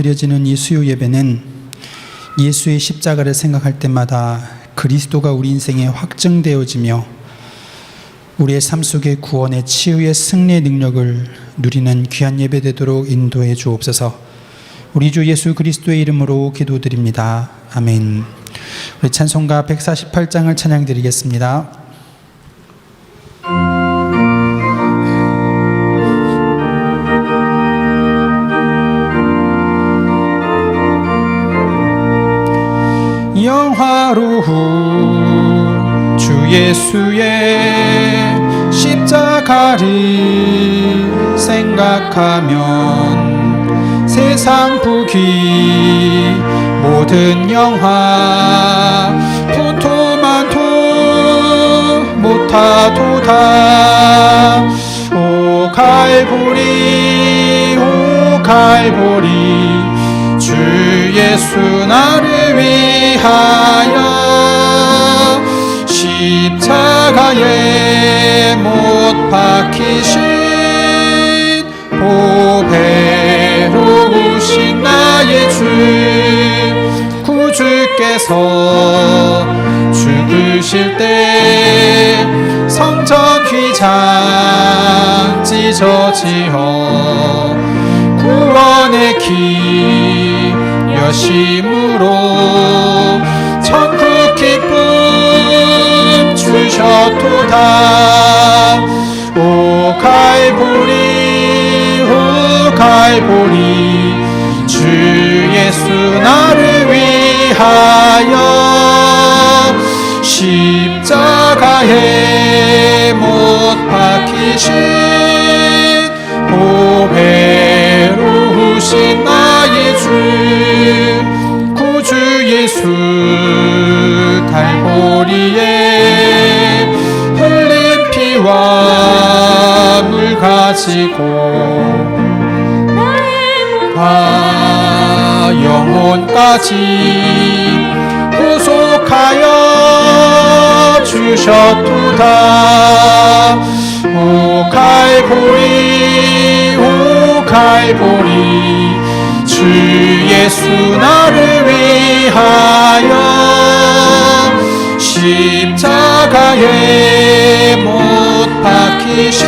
드려지는 이 수요 예배는 예수의 십자가를 생각할 때마다 그리스도가 우리 인생에 확증되어지며 우리의 삶 속에 구원의 치유의 승리의 능력을 누리는 귀한 예배 되도록 인도해 주옵소서. 우리 주 예수 그리스도의 이름으로 기도드립니다. 아멘. 우리 찬송가 148장을 찬양드리겠습니다. 영화로운 주 예수의 십자가를 생각하면 세상 부귀 모든 영화 분토만토 못하도다. 오 갈보리 오 갈보리 주 예수 나를 위하여 십자가에 못 박히신 보배로우신 나의 주 구주께서 죽으실 때 성전 휘장 찢어지어 구원의 길 여심으로 천국 기쁨 주셨도다. 오 갈보리 오 갈보리 주 예수 나를 위하여 십자가에 못 박히신 보배로우신 나의 주 구주 예수 갈보리에 흘린 피와 물 가지고 영혼까지 구속하여 주셨도다. 오 갈보리 오 갈보리 주 예수 나를 위하여 십자가에 못 박히신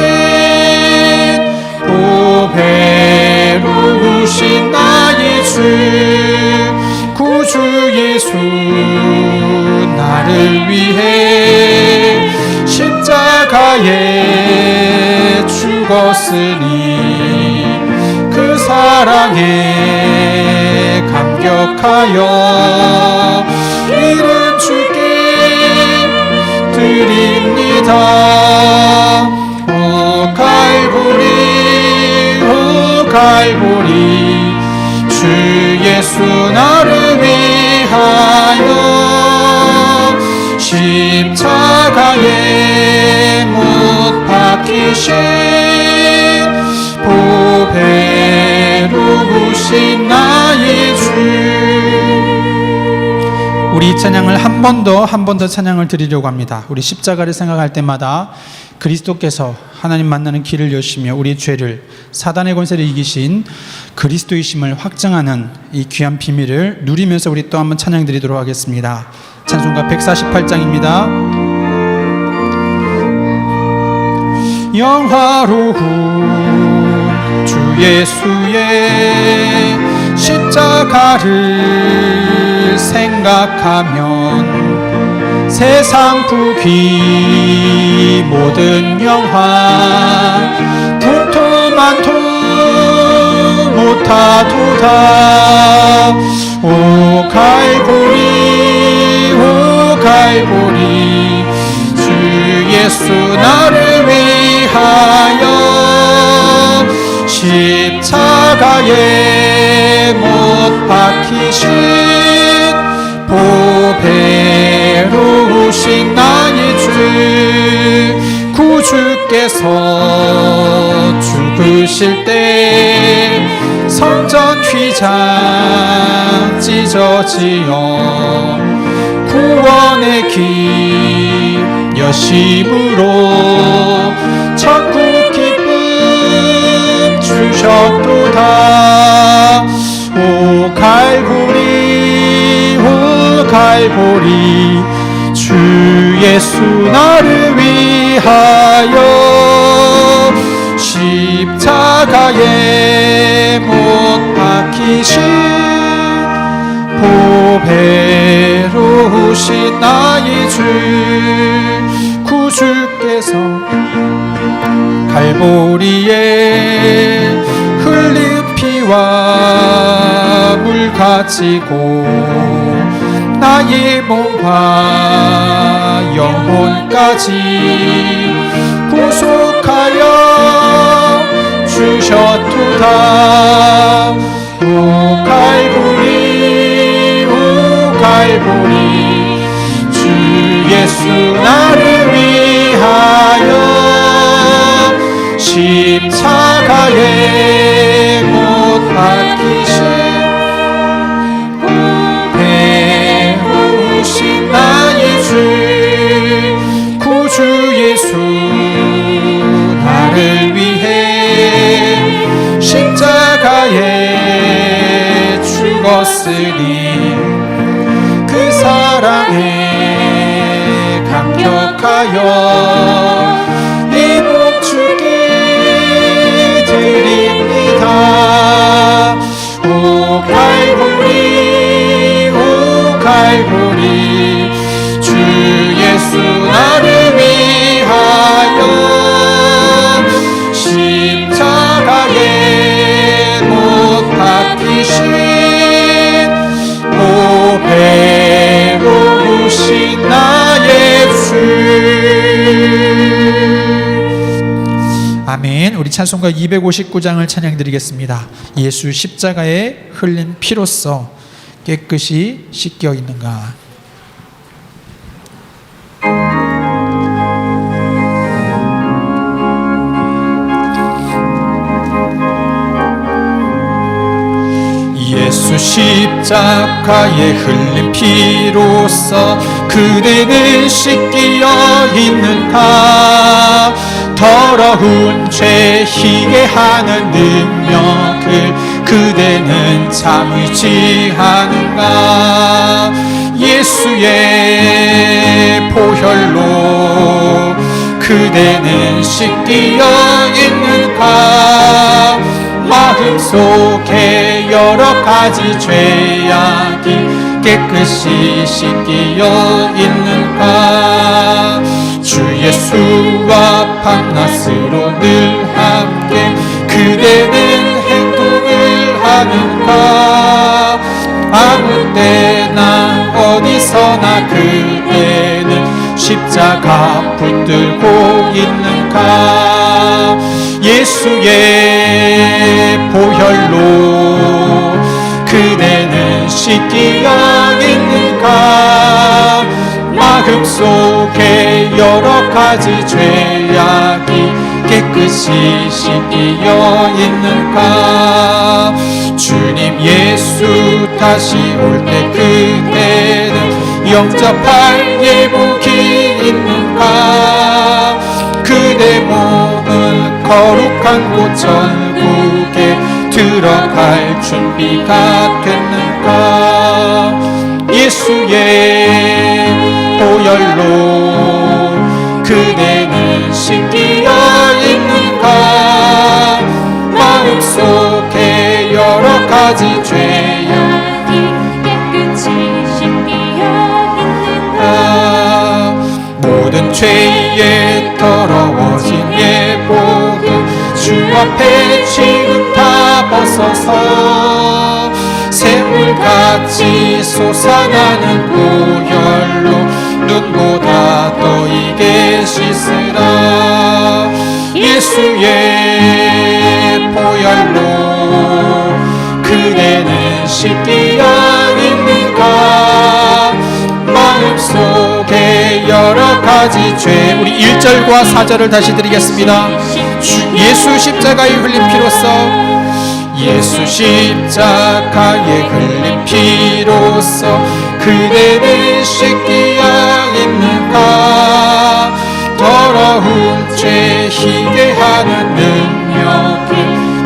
보배로우신 나의 주 구주 예수 나를 위해 십자가에 죽었으니 그 사랑에 감격하여 이름 주께 드립니다. 오 갈보리 오 갈보리 주 예수 나를 위하여 십자가에 못 박히신 보배로우신 나의 주. 우리 이 찬양을 한 번 더 찬양을 드리려고 합니다. 우리 십자가를 생각할 때마다 그리스도께서 하나님 만나는 길을 여시며 우리의 죄를 사단의 권세를 이기신 그리스도이심을 확증하는 이 귀한 비밀을 누리면서 우리 또 한번 찬양 드리도록 하겠습니다. 찬송가 148장입니다. 영화로운 주 예수의 십자가를 생각하면 세상 부귀 모든 영화 분토만토 못하도다. 오 갈보리 오 갈보리 주 예수 나를 위하여 십자가에 못 박히신 보배로우신 나의 주 구주께서 죽으실 때 성전 휘장 찢어지어 구원의 길 여심으로 천국 기쁨 주셨도다. 오 갈보리 주 예수 나를 위하여 십자가에 못 박히신 보배로우신 나의 주 구주께서 갈보리에 흘린 피와 물 가지고 나의 몸과 영혼까지 구속하여 주셨도다. 오 갈보리 오 갈보리 주 예수 나를 위하여 십자가에 못 박히신 배우신 나의 주 구주 예수 나를 위해 십자가에 죽었으니 그 사랑에 감격하여 이 몸 주께 드립니다. 오 갈보리 오 갈보리 주 예수 나를 위하여 십자가에 못 박히신 배우신 나의 주. 아멘. 우리 찬송가 259장을 찬양드리겠습니다. 예수 십자가에 흘린 피로써 깨끗이 씻겨 있는가. 예수 십자가에 흘린 피로써 그대는 씻기어 있는가. 더러운 죄 희게 하는 능력을 그대는 참 의지하는가. 예수의 보혈로 그대는 씻기어 있는가. 마음속에 여러 가지 죄악이 깨끗이 씻기어 있는가. 주 예수와 밤낮으로 늘 함께 그대는 행동을 하는가. 아무 때나 어디서나 그대는 십자가 붙들고 있는가. 예수의 보혈로 그대는 씻기어 있는가. 마음속에 여러 가지 죄악이 깨끗이 씻기어 있는가. 주님 예수 다시 올 때 그대는 영접할 예복이 있는가. 그대 몸은 거룩한 곳 천국에 들어갈 준비가 됐는가. 예수의 보혈로 그대는 씻기어 있는가. 마음속에 여러 가지 죄악이 깨끗이 씻기어 있는가. 모든 죄에 더러워진 예복은 주 앞에 지금 다 벗어서 샘물같이 솟아나는 보혈로 눈보다 더 이게 씻으라. 예수의 보혈로 그대는 씻기어 있는가. 마음속에 여러 가지 죄. 우리 1절과 4절을 다시 드리겠습니다. 예수 십자가에 흘린 피로써 예수 십자가에 흘린 피로써 그대는 씻기어 있는가. 더러운 죄 희게 하는 능력을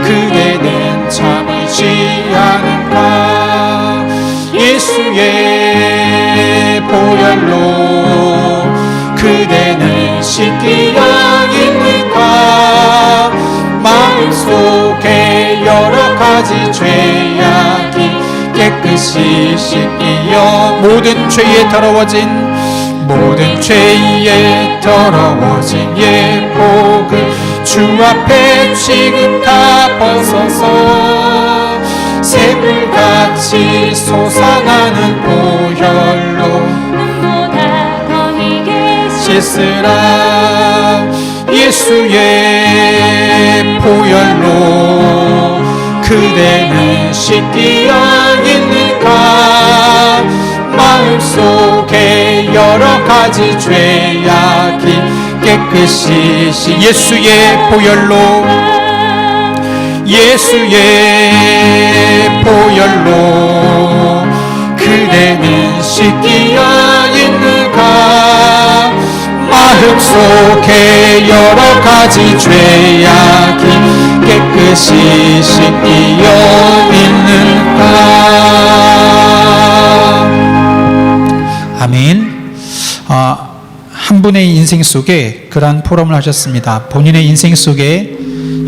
그대는 참으지 않은가. 예수의 보혈로 그대는 씻기어 있는가 마음속에 여러가지 죄악이 깨끗이 씻기어 모든 죄에 더러워진 예복을 주 앞에 지금 다 벗어서 샘물같이 솟아나는 보혈로 눈보다 더 희게 씻으라 예수의 보혈로 그대는 씻기어 있는가 마음속에 여러가지 죄악이 깨끗이 예수의 보혈로 그대는 씻기어 있는가 마음속에 여러가지 죄악이 깨끗이 씻기어 있는가. 아멘. 한 분의 인생 속에 그러한 포럼을 하셨습니다. 본인의 인생 속에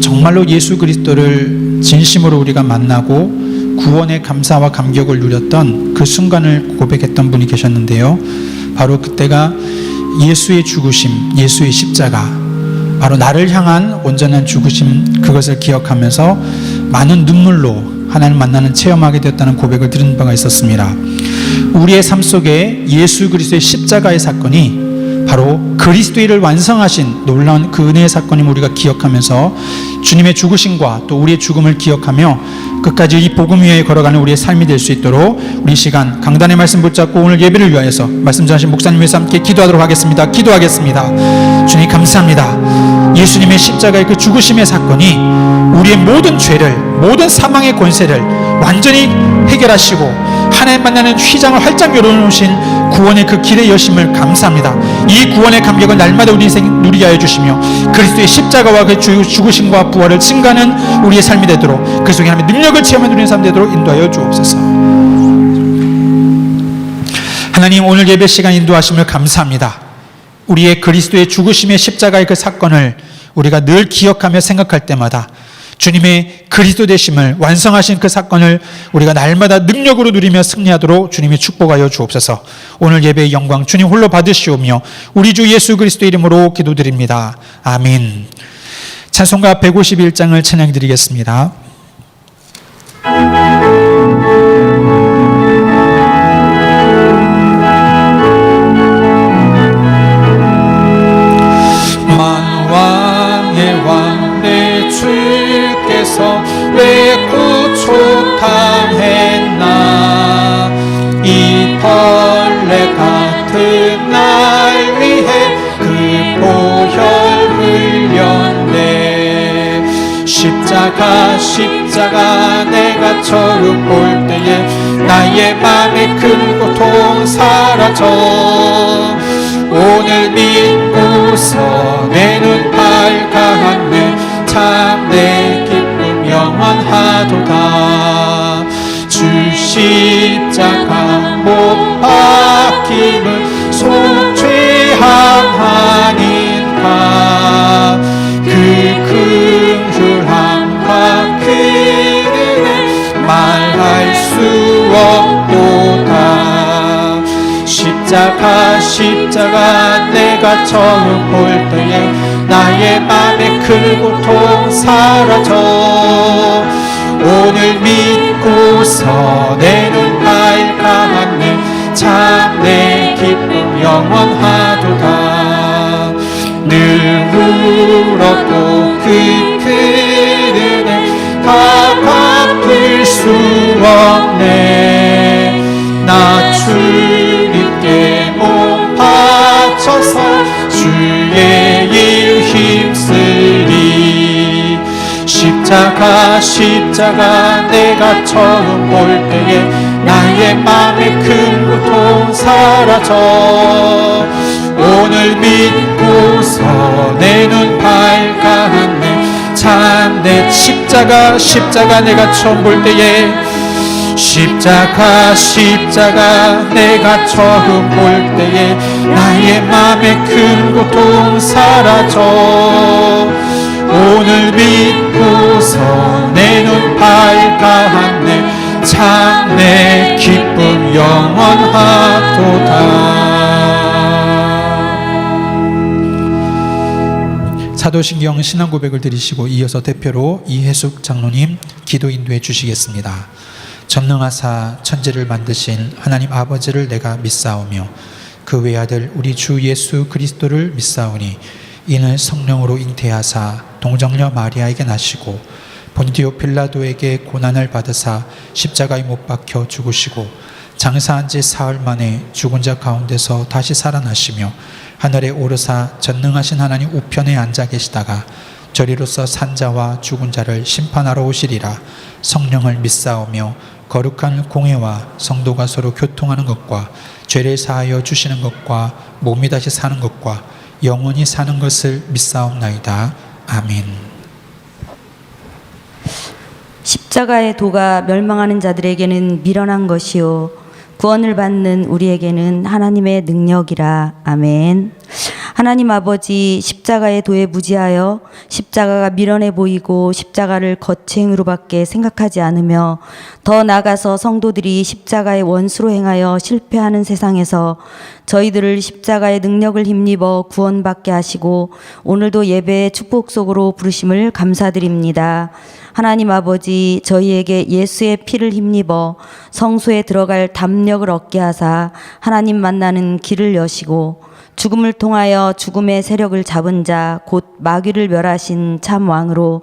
정말로 예수 그리스도를 진심으로 우리가 만나고 구원의 감사와 감격을 누렸던 그 순간을 고백했던 분이 계셨는데요. 바로 그때가 예수의 죽으심, 예수의 십자가, 바로 나를 향한 온전한 죽으심, 그것을 기억하면서 많은 눈물로 하나님을 만나는 체험하게 되었다는 고백을 들은 바가 있었습니다. 우리의 삶 속에 예수 그리스도의 십자가의 사건이 바로 그리스도를 완성하신 놀라운 그 은혜의 사건임을 우리가 기억하면서 주님의 죽으심과 또 우리의 죽음을 기억하며 끝까지 이 복음 위에 걸어가는 우리의 삶이 될 수 있도록 우리 시간 강단의 말씀 붙잡고 오늘 예배를 위하여서 말씀 전하신 목사님 위해서 함께 기도하도록 하겠습니다. 기도하겠습니다. 주님 감사합니다. 예수님의 십자가의 그 죽으심의 사건이 우리의 모든 죄를, 모든 사망의 권세를 완전히 해결하시고 하나님 만나는 휘장을 활짝 열어놓으신 구원의 그 길의 여심을 감사합니다. 이 구원의 감격을 날마다 우리 인생 누리게 하여 주시며 그리스도의 십자가와 그 죽으심과 부활을 증가하는 우리의 삶이 되도록 그 속에 하나님의 능력을 체험하는 우리의 삶이 되도록 인도하여 주옵소서. 하나님 오늘 예배 시간 인도하심을 감사합니다. 우리의 그리스도의 죽으심의 십자가의 그 사건을 우리가 늘 기억하며 생각할 때마다 주님의 그리스도 되심을 완성하신 그 사건을 우리가 날마다 능력으로 누리며 승리하도록 주님이 축복하여 주옵소서. 오늘 예배의 영광 주님 홀로 받으시오며 우리 주 예수 그리스도 이름으로 기도드립니다. 아멘. 찬송가 151장을 찬양드리겠습니다. 만왕의 왕 내 주께서 왜 고초당했나 이 벌레 같은 날 위해 그 보혈 흘렸네. 십자가 내가 처음 볼 때에 나의 맘의 큰 고통 사라져 오늘 믿고서 내 눈 밝았네. 참 내 기쁨 영원하도다. 주 십자가 못 박힘은 속죄함 아닌가. 그 긍휼함과 그 은혜 말할 수 없도다. 십자가 내가 처음 볼 때에 나의 맘의 큰 고통 사라져 오늘 믿고서 내 눈 밝았네. 참 내 기쁨 영원하도다. 늘 울었고 그 큰 은혜 다 갚을 수 없네. 나 주님께 몸 바쳐서 주의 일 힘쓰리. 십자가 내가 처음 볼 때에 나의 맘의 큰 고통 사라져 오늘 믿고서 내 눈 밝았네. 참 내 십자가 내가 처음 볼 때에 십자가 십자가 내가 처음 볼 때에 나의 맘에 큰 고통 사라져 오늘 믿고서 내 눈 밝아하네 참 내 기쁨 영원하도다. 사도신경 신앙고백을 드리시고 이어서 대표로 이혜숙 장로님 기도 인도해 주시겠습니다. 전능하사 천지를 만드신 하나님 아버지를 내가 믿사오며 그 외아들 우리 주 예수 그리스도를 믿사오니 이는 성령으로 잉태하사 동정녀 마리아에게 나시고 본디오 필라도에게 고난을 받으사 십자가에 못 박혀 죽으시고 장사한 지 사흘 만에 죽은 자 가운데서 다시 살아나시며 하늘에 오르사 전능하신 하나님 우편에 앉아 계시다가 저리로서 산 자와 죽은 자를 심판하러 오시리라. 성령을 믿사오며 거룩한 공회와 성도가 서로 교통하는 것과 죄를 사하여 주시는 것과 몸이 다시 사는 것과 영원히 사는 것을 믿사옵나이다. 아멘. 십자가의 도가 멸망하는 자들에게는 미련한 것이요 구원을 받는 우리에게는 하나님의 능력이라. 아멘. 하나님 아버지, 십자가의 도에 무지하여 십자가가 미련해 보이고 십자가를 거창으로밖에 생각하지 않으며 더 나아가서 성도들이 십자가의 원수로 행하여 실패하는 세상에서 저희들을 십자가의 능력을 힘입어 구원받게 하시고 오늘도 예배의 축복 속으로 부르심을 감사드립니다. 하나님 아버지, 저희에게 예수의 피를 힘입어 성소에 들어갈 담력을 얻게 하사 하나님 만나는 길을 여시고 죽음을 통하여 죽음의 세력을 잡은 자 곧 마귀를 멸하신 참 왕으로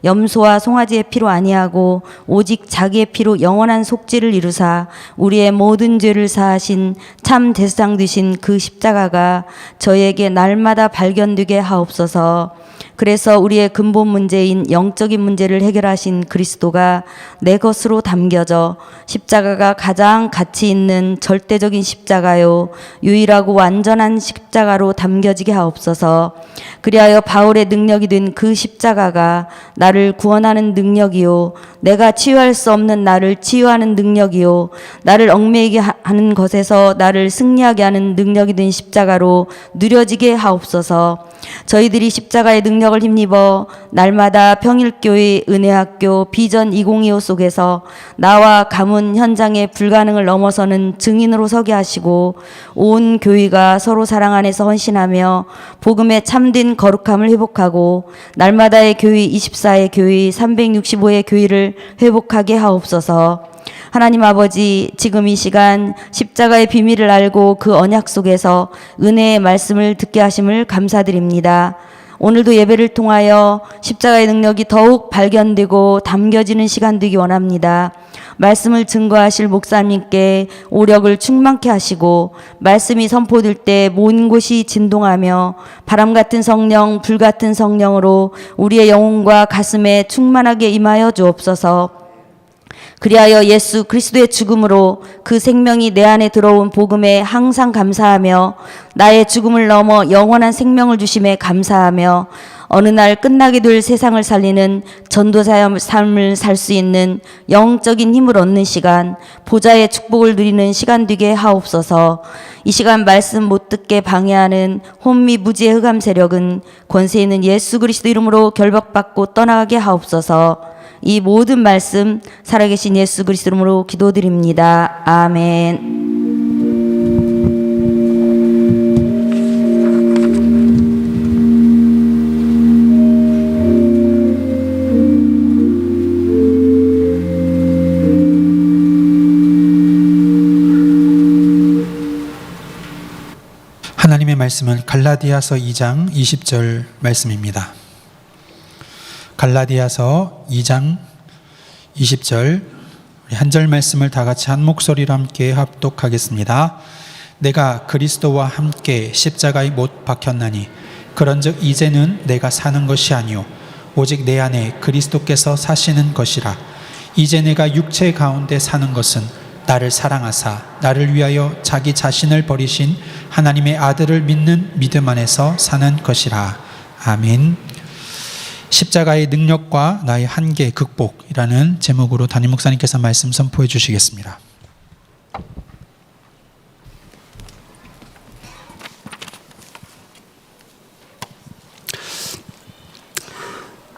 염소와 송아지의 피로 아니하고 오직 자기의 피로 영원한 속죄를 이루사 우리의 모든 죄를 사하신 참 대상 되신 그 십자가가 저희에게 날마다 발견되게 하옵소서. 그래서 우리의 근본 문제인 영적인 문제를 해결하신 그리스도가 내 것으로 담겨져 십자가가 가장 가치 있는 절대적인 십자가요 유일하고 완전한 십자가로 담겨지게 하옵소서. 그리하여 바울의 능력이 된 그 십자가가 나를 구원하는 능력이요 내가 치유할 수 없는 나를 치유하는 능력이요 나를 얽매이게 하는 것에서 나를 승리하게 하는 능력이 된 십자가로 누려지게 하옵소서. 저희들이 십자가의 능력을 힘입어 날마다 평일교회 은혜학교 비전 2025 속에서 나와 가문 현장의 불가능을 넘어서는 증인으로 서게 하시고 온 교회가 서로 사랑 안에서 헌신하며 복음의 참된 거룩함을 회복하고 날마다의 교회 24의 교회 365의 교회를 회복하게 하옵소서. 하나님 아버지, 지금 이 시간 십자가의 비밀을 알고 그 언약 속에서 은혜의 말씀을 듣게 하심을 감사드립니다. 오늘도 예배를 통하여 십자가의 능력이 더욱 발견되고 담겨지는 시간 되기 원합니다. 말씀을 증거하실 목사님께 오력을 충만케 하시고 말씀이 선포될 때 모든 곳이 진동하며 바람 같은 성령, 불 같은 성령으로 우리의 영혼과 가슴에 충만하게 임하여 주옵소서. 그리하여 예수 그리스도의 죽음으로 그 생명이 내 안에 들어온 복음에 항상 감사하며 나의 죽음을 넘어 영원한 생명을 주심에 감사하며 어느 날 끝나게 될 세상을 살리는 전도자의 삶을 살 수 있는 영적인 힘을 얻는 시간, 보좌의 축복을 누리는 시간 되게 하옵소서. 이 시간 말씀 못 듣게 방해하는 혼미 무지의 흑암 세력은 권세 있는 예수 그리스도 이름으로 결박받고 떠나가게 하옵소서. 이 모든 말씀 살아계신 예수 그리스도 이름으로 기도드립니다. 아멘. 하나님의 말씀은 갈라디아서 2장 20절 말씀입니다. 갈라디아서 2장 20절 한 절 말씀을 다 같이 한 목소리로 함께 합독하겠습니다. 내가 그리스도와 함께 십자가에 못 박혔나니 그런즉 이제는 내가 사는 것이 아니요 오직 내 안에 그리스도께서 사시는 것이라. 이제 내가 육체 가운데 사는 것은 나를 사랑하사 나를 위하여 자기 자신을 버리신 하나님의 아들을 믿는 믿음 안에서 사는 것이라. 아멘. 십자가의 능력과 나의 한계 극복이라는 제목으로 담임 목사님께서 말씀 선포해 주시겠습니다.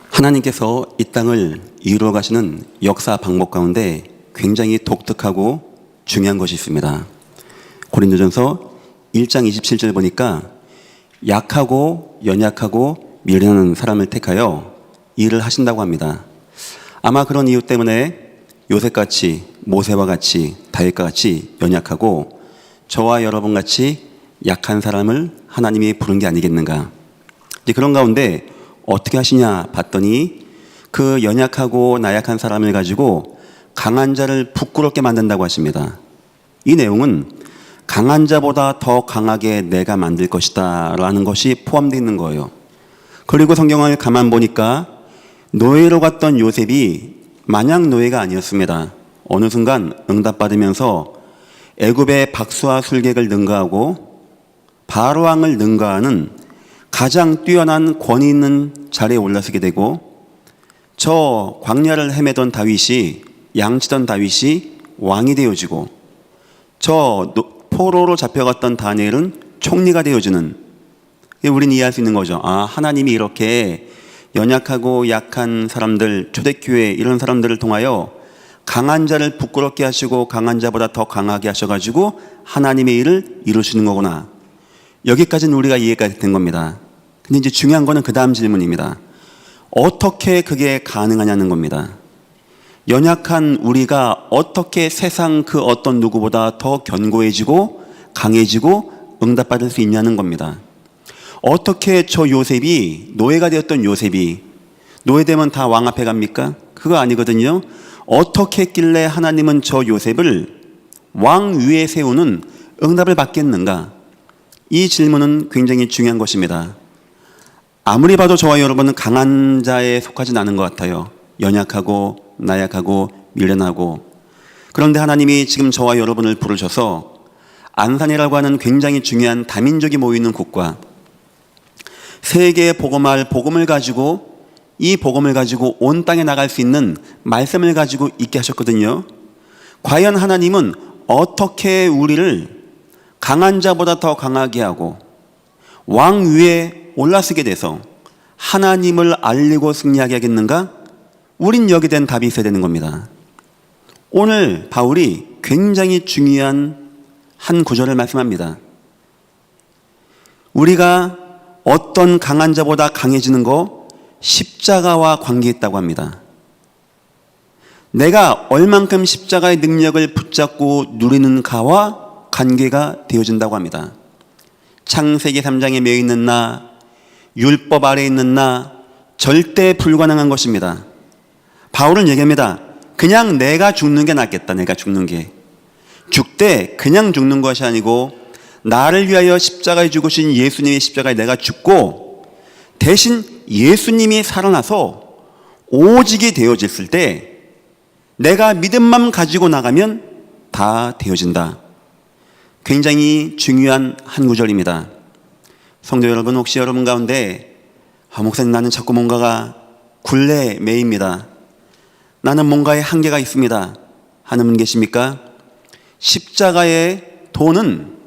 하나님께서 이 땅을 이루어 가시는 역사 방법 가운데 굉장히 독특하고 중요한 것이 있습니다. 고린도전서 1장 27절 보니까 약하고 연약하고 미련한 사람을 택하여 일을 하신다고 합니다. 아마 그런 이유 때문에 요셉같이, 모세와 같이, 다윗과 같이 연약하고 저와 여러분 같이 약한 사람을 하나님이 부른 게 아니겠는가. 이제 그런 가운데 어떻게 하시냐 봤더니 그 연약하고 나약한 사람을 가지고 강한 자를 부끄럽게 만든다고 하십니다. 이 내용은 강한 자보다 더 강하게 내가 만들 것이다 라는 것이 포함되어 있는 거예요. 그리고 성경을 가만 보니까 노예로 갔던 요셉이 마냥 노예가 아니었습니다. 어느 순간 응답받으면서 애굽의 박수와 술객을 능가하고 바로왕을 능가하는 가장 뛰어난 권위 있는 자리에 올라서게 되고 저 광야를 헤매던 다윗이 양치던 다윗이 왕이 되어지고 저 포로로 잡혀갔던 다니엘은 총리가 되어지는, 우리는 이해할 수 있는 거죠. 아, 하나님이 이렇게 연약하고 약한 사람들, 초대교회 이런 사람들을 통하여 강한 자를 부끄럽게 하시고 강한 자보다 더 강하게 하셔가지고 하나님의 일을 이루시는 거구나. 여기까지는 우리가 이해가 된 겁니다. 근데 이제 중요한 거는 그 다음 질문입니다. 어떻게 그게 가능하냐는 겁니다. 연약한 우리가 어떻게 세상 그 어떤 누구보다 더 견고해지고 강해지고 응답받을 수 있냐는 겁니다. 어떻게 저 요셉이, 노예가 되었던 요셉이, 노예되면 다 왕 앞에 갑니까? 그거 아니거든요. 어떻게 했길래 하나님은 저 요셉을 왕 위에 세우는 응답을 받겠는가? 이 질문은 굉장히 중요한 것입니다. 아무리 봐도 저와 여러분은 강한 자에 속하진 않은 것 같아요. 연약하고 나약하고 미련하고. 그런데 하나님이 지금 저와 여러분을 부르셔서 안산이라고 하는 굉장히 중요한 다민족이 모이는 곳과 세계에 복음할 복음을 가지고, 이 복음을 가지고 온 땅에 나갈 수 있는 말씀을 가지고 있게 하셨거든요. 과연 하나님은 어떻게 우리를 강한 자보다 더 강하게 하고 왕 위에 올라서게 돼서 하나님을 알리고 승리하게 하겠는가? 우린 여기에 대한 답이 있어야 되는 겁니다. 오늘 바울이 굉장히 중요한 한 구절을 말씀합니다. 우리가 어떤 강한 자보다 강해지는 거 십자가와 관계있다고 합니다. 내가 얼만큼 십자가의 능력을 붙잡고 누리는가와 관계가 되어진다고 합니다. 창세기 3장에 매여 있는 나, 율법 아래에 있는 나, 절대 불가능한 것입니다. 바울은 얘기합니다. 그냥 내가 죽는 게 낫겠다. 내가 죽는 게. 죽되 그냥 죽는 것이 아니고 나를 위하여 십자가에 죽으신 예수님의 십자가에 내가 죽고 대신 예수님이 살아나서 오직이 되어졌을 때 내가 믿음만 가지고 나가면 다 되어진다. 굉장히 중요한 한 구절입니다. 성도 여러분, 혹시 여러분 가운데 목사님 나는 자꾸 뭔가가 굴레에 매입니다. 나는 뭔가에 한계가 있습니다 하는 분 계십니까? 십자가의 도는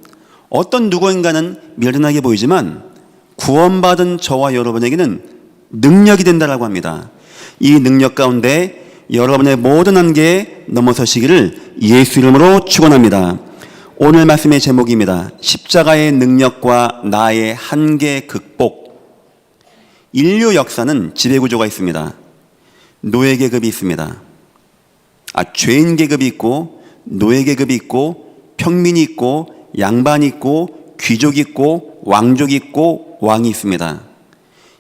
어떤 누구인가는 미련하게 보이지만 구원받은 저와 여러분에게는 능력이 된다라고 합니다. 이 능력 가운데 여러분의 모든 한계에 넘어서시기를 예수 이름으로 축원합니다. 오늘 말씀의 제목입니다. 십자가의 능력과 나의 한계 극복. 인류 역사는 지배구조가 있습니다. 노예 계급이 있습니다. 죄인 계급이 있고 노예 계급이 있고 평민이 있고 양반이 있고 귀족이 있고 왕족이 있고 왕이 있습니다.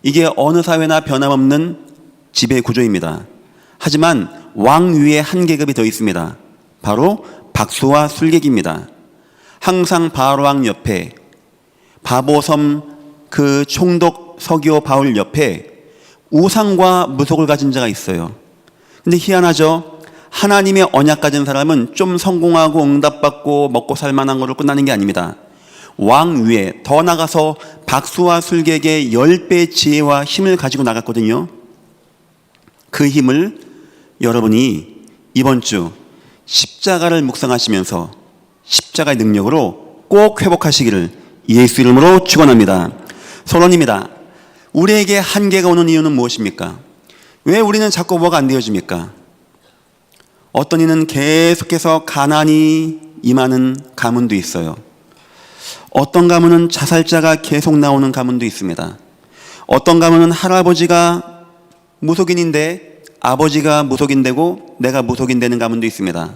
이게 어느 사회나 변함없는 지배구조입니다. 하지만 왕 위에 한 계급이 더 있습니다. 바로 박수와 술객입니다. 항상 바로왕 옆에, 바보섬 그 총독 서기오 바울 옆에 우상과 무속을 가진 자가 있어요. 근데 희한하죠? 하나님의 언약 가진 사람은 좀 성공하고 응답받고 먹고 살만한 거로 끝나는 게 아닙니다. 왕 위에 더 나가서 박수와 술객의 10배의 지혜와 힘을 가지고 나갔거든요. 그 힘을 여러분이 이번 주 십자가를 묵상하시면서 십자가의 능력으로 꼭 회복하시기를 예수 이름으로 축원합니다. 소론입니다. 우리에게 한계가 오는 이유는 무엇입니까? 왜 우리는 자꾸 뭐가 안 되어집니까? 어떤 이는 계속해서 가난이 임하는 가문도 있어요. 어떤 가문은 자살자가 계속 나오는 가문도 있습니다. 어떤 가문은 할아버지가 무속인인데 아버지가 무속인 되고 내가 무속인 되는 가문도 있습니다.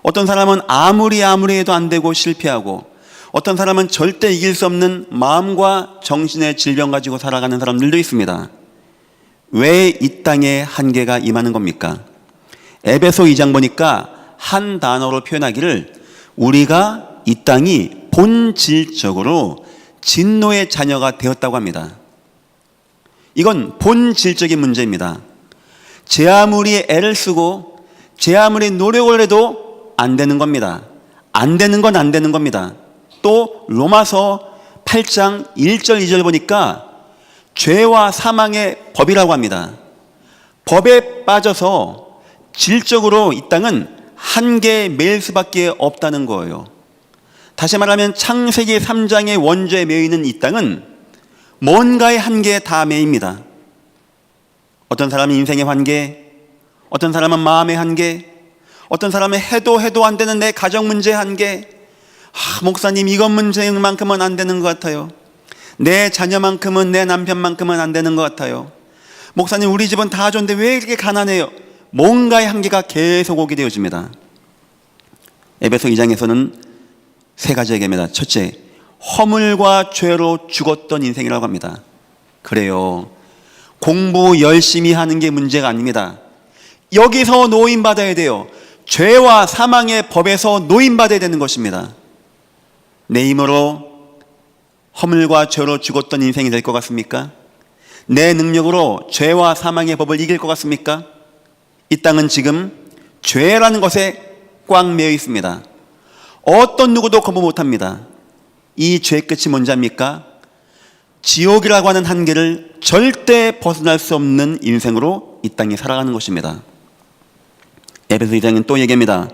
어떤 사람은 아무리 해도 안 되고 실패하고, 어떤 사람은 절대 이길 수 없는 마음과 정신의 질병 가지고 살아가는 사람들도 있습니다. 왜 이 땅에 한계가 임하는 겁니까? 에베소 2장 보니까 한 단어로 표현하기를 우리가 이 땅이 본질적으로 진노의 자녀가 되었다고 합니다. 이건 본질적인 문제입니다. 제 아무리 애를 쓰고 제 아무리 노력을 해도 안 되는 겁니다. 안 되는 건 안 되는 겁니다. 또 로마서 8장 1절 2절 보니까 죄와 사망의 법이라고 합니다. 법에 빠져서 질적으로 이 땅은 한계에 매일 수밖에 없다는 거예요. 다시 말하면 창세기 3장의 원죄에 매여 있는 이 땅은 뭔가의 한계에 다 매입니다. 어떤 사람은 인생의 한계, 어떤 사람은 마음의 한계, 어떤 사람은 해도 안 되는 내 가정 문제의 한계. 목사님 이것 문제만큼은 안 되는 것 같아요. 내 자녀만큼은, 내 남편만큼은 안 되는 것 같아요. 목사님 우리 집은 다 좋은데 왜 이렇게 가난해요? 뭔가의 한계가 계속 오게 되어집니다. 에베소 2장에서는 세 가지 얘기합니다. 첫째, 허물과 죄로 죽었던 인생이라고 합니다. 그래요. 공부 열심히 하는 게 문제가 아닙니다. 여기서 노임받아야 돼요. 죄와 사망의 법에서 노임받아야 되는 것입니다. 내 힘으로 허물과 죄로 죽었던 인생이 될 것 같습니까? 내 능력으로 죄와 사망의 법을 이길 것 같습니까? 이 땅은 지금 죄라는 것에 꽉 매여 있습니다. 어떤 누구도 거부 못합니다. 이 죄의 끝이 뭔지 압니까? 지옥이라고 하는 한계를 절대 벗어날 수 없는 인생으로 이 땅에 살아가는 것입니다. 에베소 2장은 또 얘기합니다.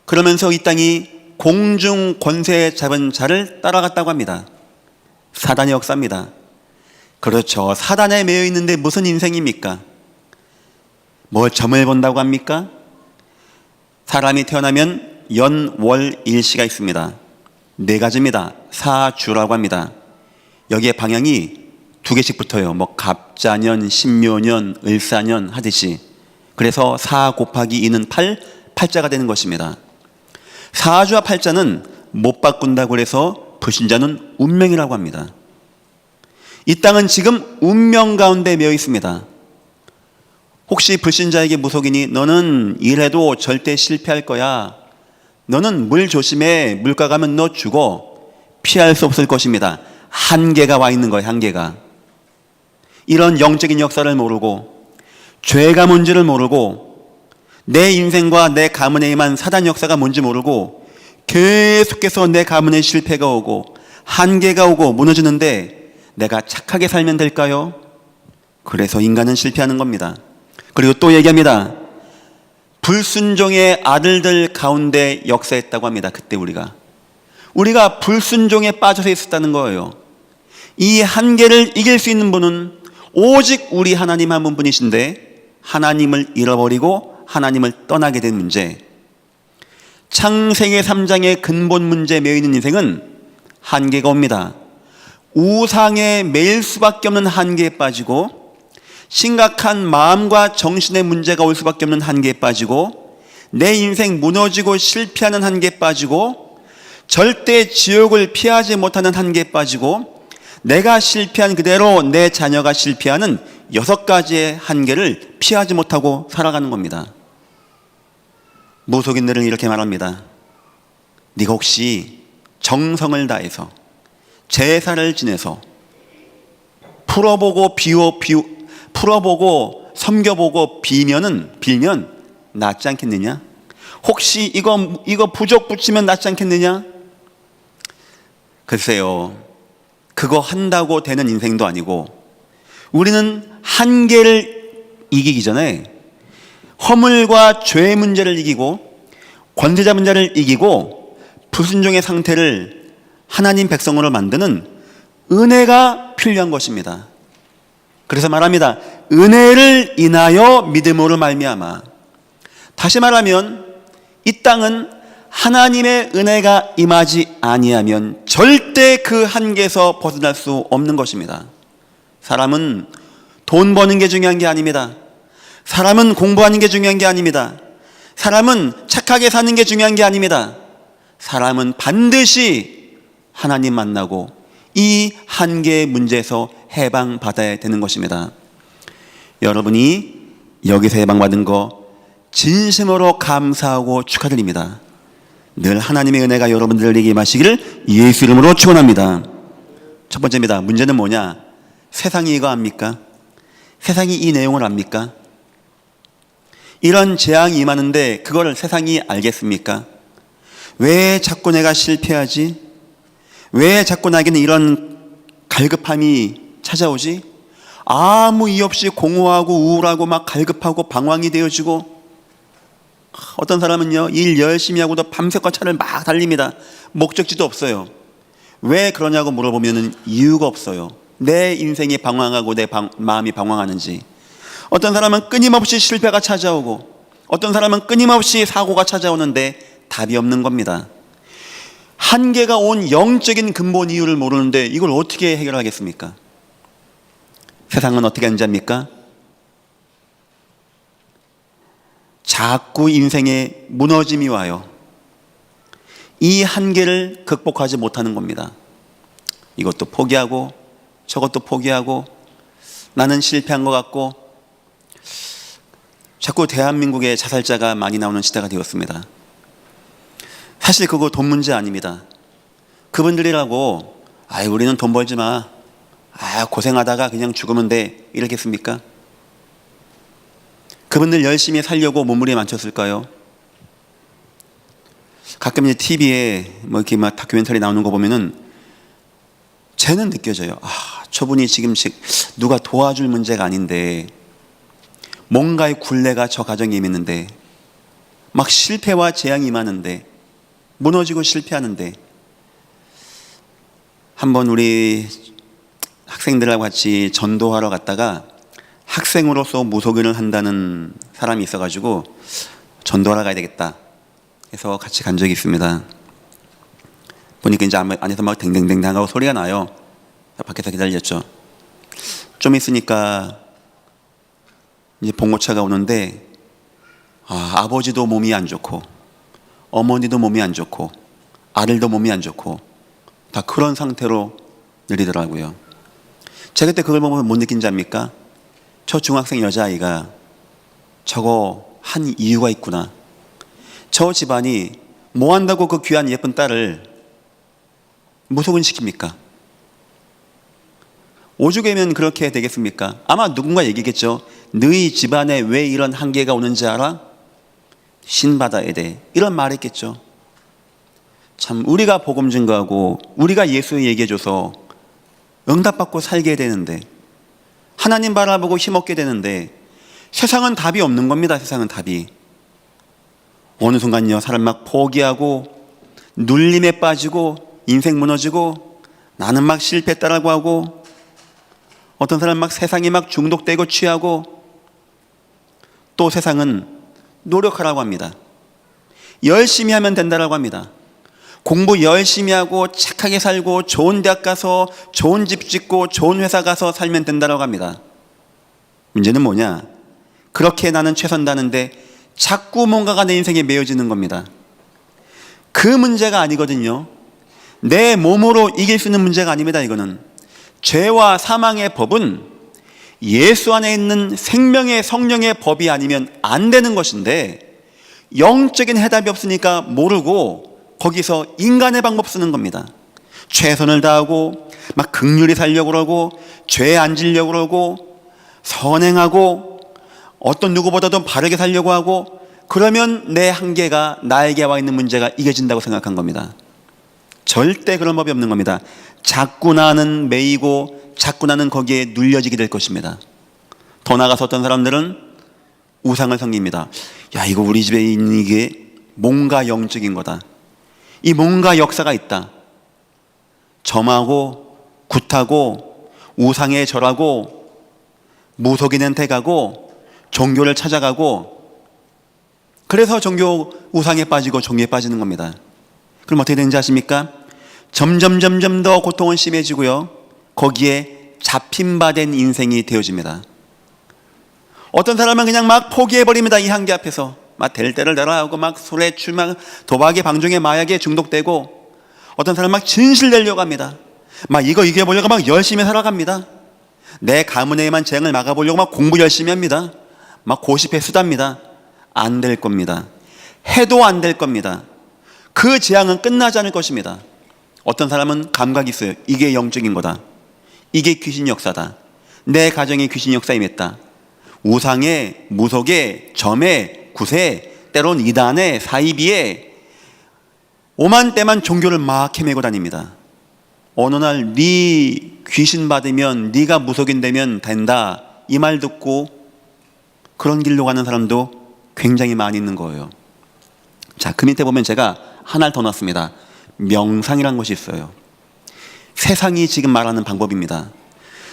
그러면서 이 땅이 공중 권세 잡은 자를 따라갔다고 합니다. 사단의 역사입니다. 그렇죠. 사단에 매여 있는데 무슨 인생입니까? 뭘 점을 본다고 합니까? 사람이 태어나면 연, 월, 일시가 있습니다. 네 가지입니다. 사주라고 합니다. 여기에 방향이 두 개씩 붙어요. 뭐 갑자년, 신묘년, 을사년 하듯이. 그래서 4 곱하기 2는 8, 팔자가 되는 것입니다. 사주와 팔자는 못 바꾼다고 해서 불신자는 운명이라고 합니다. 이 땅은 지금 운명 가운데 매여 있습니다. 혹시 불신자에게 무속인이 너는 일해도 절대 실패할 거야, 너는 물 조심해, 물가 가면 너 죽어, 피할 수 없을 것입니다. 한계가 와 있는 거예요. 한계가. 이런 영적인 역사를 모르고 죄가 뭔지를 모르고 내 인생과 내 가문에 임한 사단 역사가 뭔지 모르고 계속해서 내 가문에 실패가 오고 한계가 오고 무너지는데 내가 착하게 살면 될까요? 그래서 인간은 실패하는 겁니다. 그리고 또 얘기합니다. 불순종의 아들들 가운데 역사했다고 합니다. 그때 우리가 불순종에 빠져서 있었다는 거예요. 이 한계를 이길 수 있는 분은 오직 우리 하나님 한 분뿐이신데 하나님을 잃어버리고 하나님을 떠나게 된 문제, 창세기 3장의 근본 문제에 매여 있는 인생은 한계가 옵니다. 우상에 매일 수밖에 없는 한계에 빠지고 심각한 마음과 정신의 문제가 올 수밖에 없는 한계에 빠지고 내 인생 무너지고 실패하는 한계에 빠지고 절대 지옥을 피하지 못하는 한계에 빠지고 내가 실패한 그대로 내 자녀가 실패하는 6가지의 한계를 피하지 못하고 살아가는 겁니다. 무속인들은 이렇게 말합니다. 네가 혹시 정성을 다해서 제사를 지내서 풀어보고 풀어보고 섬겨보고 빌면 낫지 않겠느냐? 혹시 이거 부적 붙이면 낫지 않겠느냐? 글쎄요, 그거 한다고 되는 인생도 아니고 우리는 한계를 이기기 전에 허물과 죄의 문제를 이기고 권세자 문제를 이기고 불순종의 상태를 하나님 백성으로 만드는 은혜가 필요한 것입니다. 그래서 말합니다. 은혜를 인하여 믿음으로 말미암아. 다시 말하면 이 땅은 하나님의 은혜가 임하지 아니하면 절대 그 한계에서 벗어날 수 없는 것입니다. 사람은 돈 버는 게 중요한 게 아닙니다. 사람은 공부하는 게 중요한 게 아닙니다. 사람은 착하게 사는 게 중요한 게 아닙니다. 사람은 반드시 하나님 만나고 이 한계의 문제에서 해방받아야 되는 것입니다. 여러분이 여기서 해방받은 거 진심으로 감사하고 축하드립니다. 늘 하나님의 은혜가 여러분들에게 임하시기를 예수 이름으로 축원합니다. 첫 번째입니다. 문제는 뭐냐? 세상이 이거 압니까? 세상이 이 내용을 압니까? 이런 재앙이 임하는데 그걸 세상이 알겠습니까? 왜 자꾸 내가 실패하지? 왜 자꾸 나에게는 이런 갈급함이 찾아오지? 아무 이유 없이 공허하고 우울하고 막 갈급하고 방황이 되어지고, 어떤 사람은요 일 열심히 하고도 밤새껏 차를 막 달립니다. 목적지도 없어요. 왜 그러냐고 물어보면 이유가 없어요. 내 인생이 방황하고 내 마음이 방황하는지. 어떤 사람은 끊임없이 실패가 찾아오고, 어떤 사람은 끊임없이 사고가 찾아오는데 답이 없는 겁니다. 한계가 온 영적인 근본 이유를 모르는데 이걸 어떻게 해결하겠습니까? 세상은 어떻게 하는지 압니까? 자꾸 인생에 무너짐이 와요. 이 한계를 극복하지 못하는 겁니다. 이것도 포기하고 저것도 포기하고 나는 실패한 것 같고, 자꾸 대한민국에 자살자가 많이 나오는 시대가 되었습니다. 사실 그거 돈 문제 아닙니다. 그분들이라고 우리는 돈 벌지 마, 고생하다가 그냥 죽으면 돼, 이러겠습니까? 그분들 열심히 살려고 몸부림에 맞췄을까요? 가끔 이제 TV에 뭐 이렇게 막 다큐멘터리 나오는 거 보면은 쟤는 느껴져요. 저분이 지금 누가 도와줄 문제가 아닌데 뭔가의 굴레가 저 가정에 임했는데, 막 실패와 재앙이 임하는데, 무너지고 실패하는데. 한번 우리 학생들하고 같이 전도하러 갔다가 학생으로서 무속인을 한다는 사람이 있어가지고 전도하러 가야 되겠다 해서 같이 간 적이 있습니다. 보니까 이제 안에서 막 댕댕댕댕 하고 소리가 나요. 밖에서 기다렸죠. 좀 있으니까 이제 봉고차가 오는데, 아버지도 몸이 안 좋고 어머니도 몸이 안 좋고 아들도 몸이 안 좋고 다 그런 상태로 내리더라고요. 제가 그때 그걸 보면 못 느낀지 압니까? 저 중학생 여자아이가 저거 한 이유가 있구나. 저 집안이 뭐 한다고 그 귀한 예쁜 딸을 무속은 시킵니까? 오죽이면 그렇게 되겠습니까? 아마 누군가 얘기겠죠. 너희 집안에 왜 이런 한계가 오는지 알아? 신 받아야 돼, 이런 말 했겠죠. 참, 우리가 복음 증거하고 우리가 예수 얘기해줘서 응답받고 살게 되는데, 하나님 바라보고 힘없게 되는데, 세상은 답이 없는 겁니다. 세상은 답이. 어느 순간요 사람 막 포기하고 눌림에 빠지고 인생 무너지고, 나는 막 실패했다라고 하고, 어떤 사람 막 세상에 막 중독되고 취하고, 또 세상은 노력하라고 합니다. 열심히 하면 된다라고 합니다. 공부 열심히 하고 착하게 살고 좋은 대학 가서 좋은 집 짓고 좋은 회사 가서 살면 된다라고 합니다. 문제는 뭐냐? 그렇게 나는 최선다는데 자꾸 뭔가가 내 인생에 메어지는 겁니다. 그 문제가 아니거든요. 내 몸으로 이길 수 있는 문제가 아닙니다. 이거는 죄와 사망의 법은 예수 안에 있는 생명의 성령의 법이 아니면 안 되는 것인데, 영적인 해답이 없으니까 모르고 거기서 인간의 방법 쓰는 겁니다. 최선을 다하고 막 긍휼히 살려고 그러고, 죄 안 지려고 그러고, 선행하고, 어떤 누구보다도 바르게 살려고 하고, 그러면 내 한계가, 나에게 와 있는 문제가 이겨진다고 생각한 겁니다. 절대 그런 법이 없는 겁니다. 자꾸 나는 매이고 자꾸 나는 거기에 눌려지게 될 것입니다. 더 나아가서 어떤 사람들은 우상을 섬깁니다. 야, 이거 우리 집에 있는 이게 뭔가 영적인 거다. 이 뭔가 역사가 있다. 점하고 굿하고 우상에 절하고 무속인은 택하고 종교를 찾아가고, 그래서 종교 우상에 빠지고 종교에 빠지는 겁니다. 그럼 어떻게 되는지 아십니까? 점점 더 고통은 심해지고요, 거기에 잡힌 바 된 인생이 되어집니다. 어떤 사람은 그냥 막 포기해버립니다. 이 한계 앞에서 막 될 때를 내라하고 막 술에 막 도박에 방종에 마약에 중독되고, 어떤 사람은 막 진실 내려고 합니다. 막 이거 이겨보려고 막 열심히 살아갑니다. 내 가문에만 재앙을 막아보려고 막 공부 열심히 합니다. 막 고집에 수답니다. 안 될 겁니다. 해도 안 될 겁니다. 그 재앙은 끝나지 않을 것입니다. 어떤 사람은 감각이 있어요. 이게 영적인 거다. 이게 귀신 역사다. 내 가정에 귀신 역사 임했다. 우상에, 무속에, 점에, 굿에, 때론 이단에, 사이비에 오만때만 종교를 막 헤매고 다닙니다. 어느 날 네 귀신 받으면, 네가 무속인 되면 된다, 이 말 듣고 그런 길로 가는 사람도 굉장히 많이 있는 거예요. 자, 그 밑에 보면 제가 하나를 더 넣었습니다. 명상이라는 것이 있어요. 세상이 지금 말하는 방법입니다.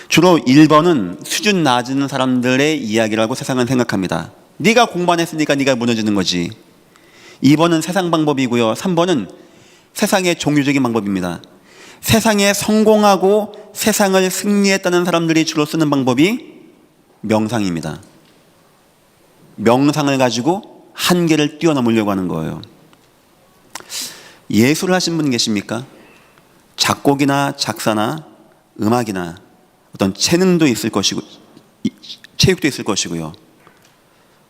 주로 1번은 수준 낮은 사람들의 이야기라고 세상은 생각합니다. 네가 공부 안 했으니까 네가 무너지는 거지. 2번은 세상 방법이고요, 3번은 세상의 종교적인 방법입니다. 세상에 성공하고 세상을 승리했다는 사람들이 주로 쓰는 방법이 명상입니다. 명상을 가지고 한계를 뛰어넘으려고 하는 거예요. 예술을 하신 분 계십니까? 작곡이나 작사나 음악이나 어떤 재능도 있을 것이고 체육도 있을 것이고요.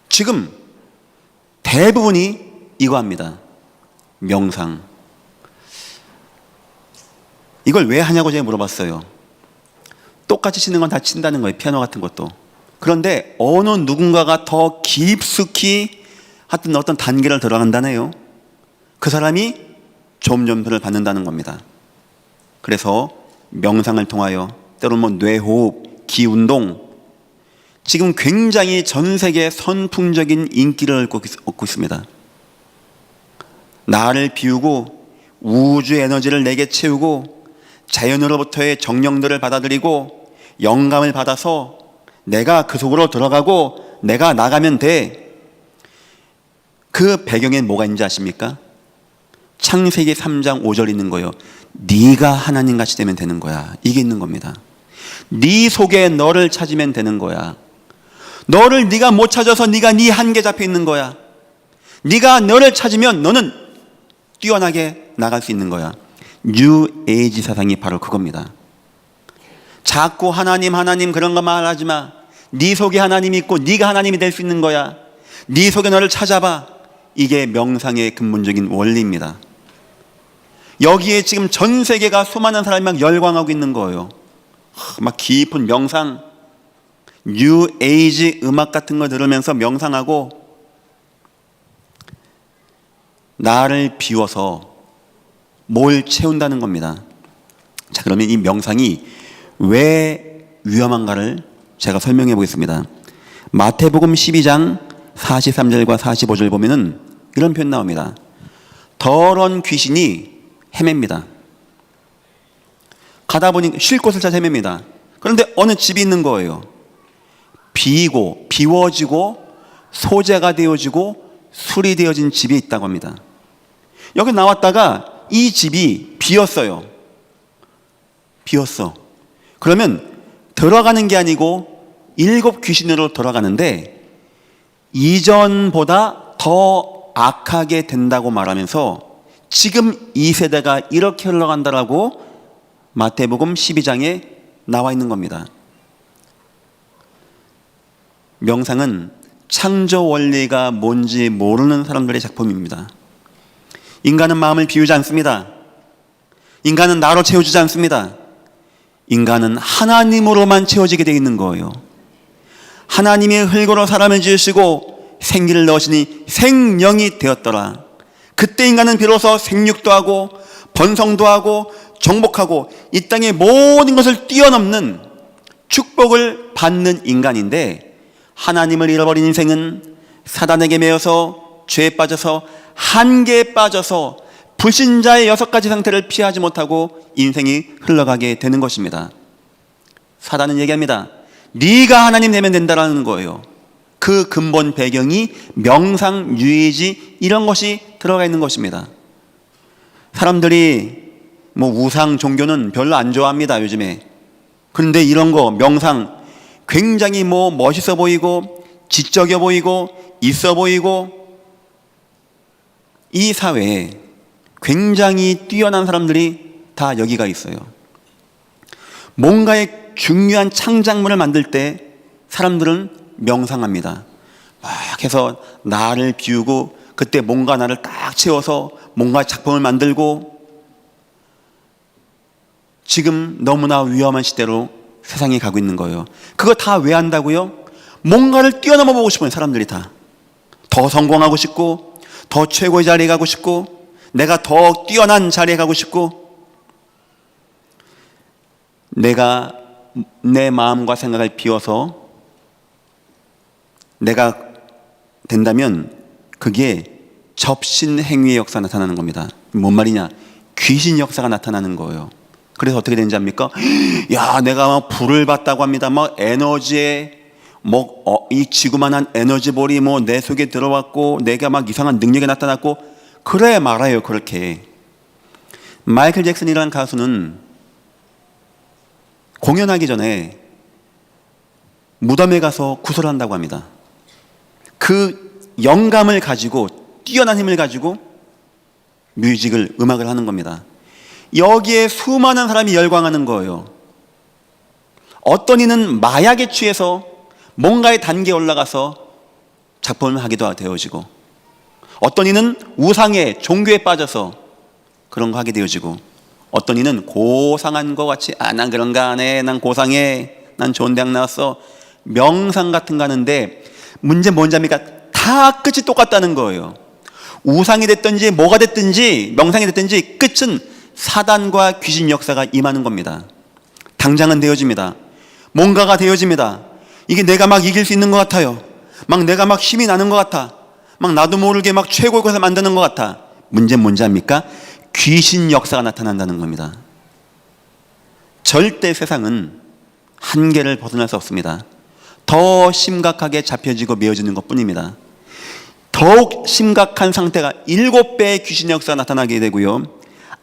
지금 대부분이 이거 합니다. 명상. 이걸 왜 하냐고 제가 물어봤어요. 똑같이 치는 건 다 친다는 거예요. 피아노 같은 것도. 그런데 어느 누군가가 더 깊숙이 하여튼 어떤 단계를 들어간다네요. 그 사람이 점점들을 받는다는 겁니다. 그래서 명상을 통하여 때로는 뭐 뇌호흡, 기운동, 지금 굉장히 전 세계 선풍적인 인기를 얻고 있습니다. 나를 비우고 우주 에너지를 내게 채우고 자연으로부터의 정령들을 받아들이고 영감을 받아서 내가 그 속으로 들어가고 내가 나가면 돼. 그 배경엔 뭐가 있는지 아십니까? 창세기 3장 5절 있는 거예요. 네가 하나님같이 되면 되는 거야. 이게 있는 겁니다. 네 속에 너를 찾으면 되는 거야. 너를 네가 못 찾아서 네가 네 한계 잡혀 있는 거야. 네가 너를 찾으면 너는 뛰어나게 나갈 수 있는 거야. 뉴 에이지 사상이 바로 그겁니다. 자꾸 하나님 그런 거 말하지 마. 네 속에 하나님이 있고 네가 하나님이 될 수 있는 거야. 네 속에 너를 찾아봐. 이게 명상의 근본적인 원리입니다. 여기에 지금 전 세계가 수많은 사람이 막 열광하고 있는 거예요. 막 깊은 명상, 뉴 에이지 음악 같은 거 들으면서 명상하고 나를 비워서 뭘 채운다는 겁니다. 자, 그러면 이 명상이 왜 위험한가를 제가 설명해 보겠습니다. 마태복음 12장 43절과 45절 보면은 이런 표현 나옵니다. 더러운 귀신이 헤맵니다. 가다 보니 쉴 곳을 찾아 헤맵니다. 그런데 어느 집이 있는 거예요. 비이고 비워지고 소재가 되어지고 술이 되어진 집이 있다고 합니다. 여기 나왔다가 이 집이 비었어요. 비었어. 그러면 들어가는 게 아니고 7 귀신으로 돌아가는데 이전보다 더 악하게 된다고 말하면서 지금 이 세대가 이렇게 흘러간다라고 마태복음 12장에 나와 있는 겁니다. 명상은 창조 원리가 뭔지 모르는 사람들의 작품입니다. 인간은 마음을 비우지 않습니다. 인간은 나로 채워주지 않습니다. 인간은 하나님으로만 채워지게 되어 있는 거예요. 하나님이 흙으로 사람을 지으시고 생기를 넣으시니 생명이 되었더라. 그때 인간은 비로소 생육도 하고 번성도 하고 정복하고 이 땅의 모든 것을 뛰어넘는 축복을 받는 인간인데, 하나님을 잃어버린 인생은 사단에게 매여서 죄에 빠져서 한계에 빠져서 불신자의 6가지 상태를 피하지 못하고 인생이 흘러가게 되는 것입니다. 사단은 얘기합니다. 네가 하나님 되면 된다라는 거예요. 그 근본 배경이 명상, 유의지 이런 것이 들어가 있는 것입니다. 사람들이 우상 종교는 별로 안 좋아합니다, 요즘에. 그런데 이런 거 명상 굉장히 멋있어 보이고 지적여 보이고 있어 보이고 이 사회에 굉장히 뛰어난 사람들이 다 여기가 있어요. 뭔가의 중요한 창작물을 만들 때 사람들은 명상합니다. 막 해서 나를 비우고 그때 뭔가 나를 딱 채워서 뭔가 작품을 만들고, 지금 너무나 위험한 시대로 세상이 가고 있는 거예요. 그거 다 왜 한다고요? 뭔가를 뛰어넘어 보고 싶어요. 사람들이 다 더 성공하고 싶고 더 최고의 자리에 가고 싶고 내가 더 뛰어난 자리에 가고 싶고, 내가 내 마음과 생각을 비워서 내가 된다면 그게 접신 행위의 역사가 나타나는 겁니다. 뭔 말이냐? 귀신 역사가 나타나는 거예요. 그래서 어떻게 되는지 압니까? 야, 내가 막 불을 받다고 합니다. 막 에너지에 이 지구만한 에너지볼이 내 속에 들어왔고 내가 막 이상한 능력이 나타났고 그래 말아요. 그렇게 마이클 잭슨이라는 가수는 공연하기 전에 무덤에 가서 구슬을 한다고 합니다. 그 영감을 가지고 뛰어난 힘을 가지고 음악을 하는 겁니다. 여기에 수많은 사람이 열광하는 거예요. 어떤 이는 마약에 취해서 뭔가의 단계에 올라가서 작품을 하기도 되어지고, 어떤 이는 우상에 종교에 빠져서 그런 거 하게 되어지고, 어떤 이는 고상한 것 같이 난 그런 거 안 해, 난 고상해, 난 좋은 대학 나왔어, 명상 같은 거 하는데 문제는 뭔지 압니까? 다 끝이 똑같다는 거예요. 우상이 됐든지 뭐가 됐든지 명상이 됐든지 끝은 사단과 귀신 역사가 임하는 겁니다. 당장은 되어집니다. 뭔가가 되어집니다. 이게 내가 막 이길 수 있는 것 같아요. 막 내가 막 힘이 나는 것 같아. 막 나도 모르게 막 최고의 것을 만드는 것 같아. 문제는 뭔지 압니까? 귀신 역사가 나타난다는 겁니다. 절대 세상은 한계를 벗어날 수 없습니다. 더 심각하게 잡혀지고 메어지는 것 뿐입니다. 더욱 심각한 상태가 7배의 귀신 역사가 나타나게 되고요,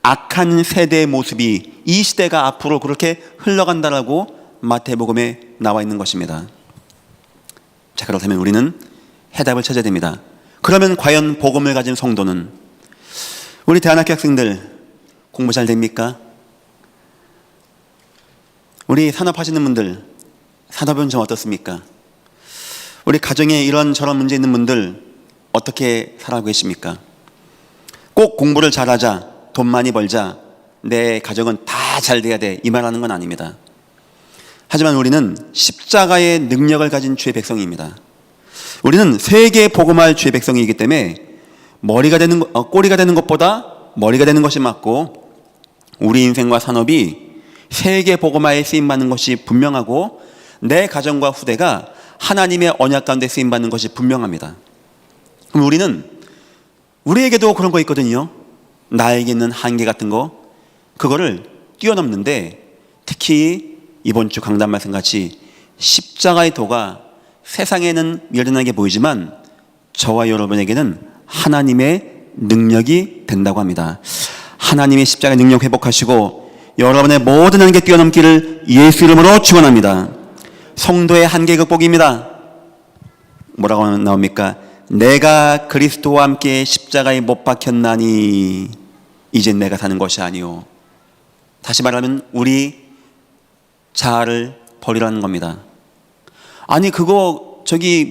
악한 세대의 모습이 이 시대가 앞으로 그렇게 흘러간다라고 마태복음에 나와 있는 것입니다. 자, 그렇다면 우리는 해답을 찾아야 됩니다. 그러면 과연 복음을 가진 성도는, 우리 대안학교 학생들 공부 잘 됩니까? 우리 산업하시는 분들 산업은 좀 어떻습니까? 우리 가정에 이런저런 문제 있는 분들 어떻게 살아가고 계십니까? 꼭 공부를 잘하자, 돈 많이 벌자, 내 가정은 다 잘 돼야 돼, 이 말하는 건 아닙니다. 하지만 우리는 십자가의 능력을 가진 주의 백성입니다. 우리는 세계 복음할 주의 백성이기 때문에 꼬리가 되는 것보다 머리가 되는 것이 맞고, 우리 인생과 산업이 세계 복음화에 쓰임받는 것이 분명하고, 내 가정과 후대가 하나님의 언약 가운데 쓰임받는 것이 분명합니다. 그럼 우리에게도 그런 거 있거든요. 나에게 있는 한계 같은 거, 그거를 뛰어넘는데, 특히 이번 주 강단 말씀 같이 십자가의 도가 세상에는 미련하게 보이지만 저와 여러분에게는 하나님의 능력이 된다고 합니다. 하나님의 십자가의 능력 회복하시고 여러분의 모든 한계 뛰어넘기를 예수 이름으로 축원합니다. 성도의 한계 극복입니다. 뭐라고 나옵니까? 내가 그리스도와 함께 십자가에 못 박혔나니 이젠 내가 사는 것이 아니오. 다시 말하면 우리 자아를 버리라는 겁니다. 아니 그거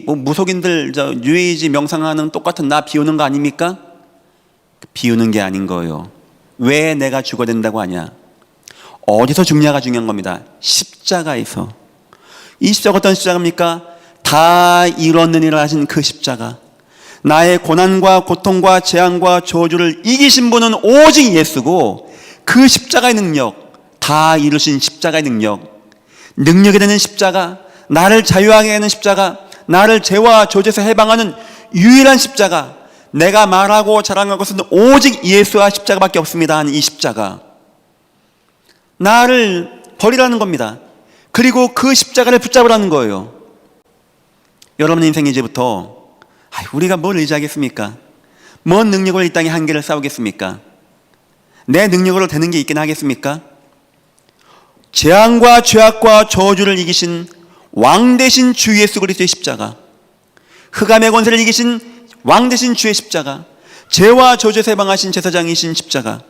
무속인들 뉴에이지 명상하는 똑같은 나 비우는 거 아닙니까? 비우는 게 아닌 거예요. 왜 내가 죽어야 된다고 하냐? 어디서 죽냐가 중요한 겁니다. 십자가에서. 이 십자가 어떤 십자가입니까? 다 이뤘느니라 하신 그 십자가. 나의 고난과 고통과 재앙과 저주를 이기신 분은 오직 예수고, 그 십자가의 능력, 다 이루신 십자가의 능력이 되는 십자가, 나를 자유하게 하는 십자가, 나를 죄와 저주에서 해방하는 유일한 십자가, 내가 말하고 자랑할 것은 오직 예수와 십자가밖에 없습니다 하는 이 십자가, 나를 버리라는 겁니다. 그리고 그 십자가를 붙잡으라는 거예요. 여러분 인생 이제부터 우리가 뭘 의지하겠습니까? 뭔 능력으로 이 땅의 한계를 싸우겠습니까? 내 능력으로 되는 게 있긴 하겠습니까? 재앙과 죄악과 저주를 이기신 왕 대신 주 예수 그리스도의 십자가, 흑암의 권세를 이기신 왕 대신 주의 십자가, 죄와 저주에서 해방하신 제사장이신 십자가,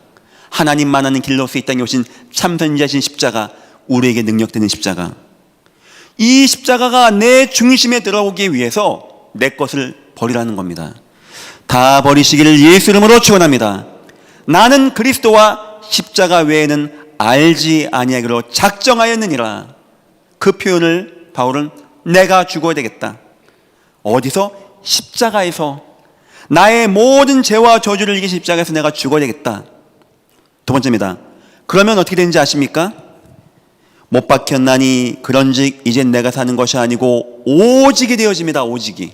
하나님만 아는 길로서 이 땅에 오신 참선자신 십자가, 우리에게 능력되는 십자가, 이 십자가가 내 중심에 들어오기 위해서 내 것을 버리라는 겁니다. 다 버리시기를 예수 이름으로 축원합니다. 나는 그리스도와 십자가 외에는 알지 아니하기로 작정하였느니라. 그 표현을 바울은 내가 죽어야 되겠다. 어디서? 십자가에서. 나의 모든 죄와 저주를 이기신 십자가에서 내가 죽어야 되겠다. 두 번째입니다. 그러면 어떻게 되는지 아십니까? 못 박혔나니 그런즉 이젠 내가 사는 것이 아니고 오직이 되어집니다. 오직이.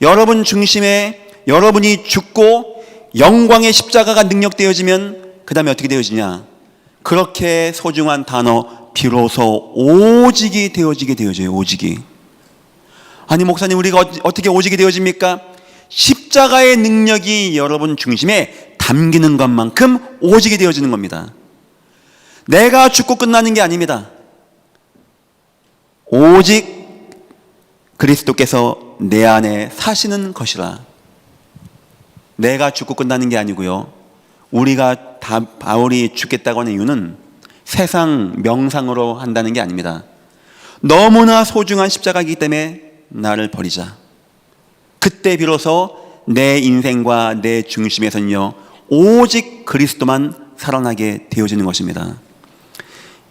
여러분 중심에 여러분이 죽고 영광의 십자가가 능력되어지면 그 다음에 어떻게 되어지냐? 그렇게 소중한 단어, 비로소 오직이 되어지게 되어져요. 오직이. 아니 목사님, 우리가 어떻게 오직이 되어집니까? 십자가의 능력이 여러분 중심에 담기는 것만큼 오직이 되어지는 겁니다. 내가 죽고 끝나는 게 아닙니다. 오직 그리스도께서 내 안에 사시는 것이라. 내가 죽고 끝나는 게 아니고요. 우리가 바울이 죽겠다고 하는 이유는 세상 명상으로 한다는 게 아닙니다. 너무나 소중한 십자가이기 때문에 나를 버리자. 그때 비로소 내 인생과 내 중심에서는요, 오직 그리스도만 살아나게 되어지는 것입니다.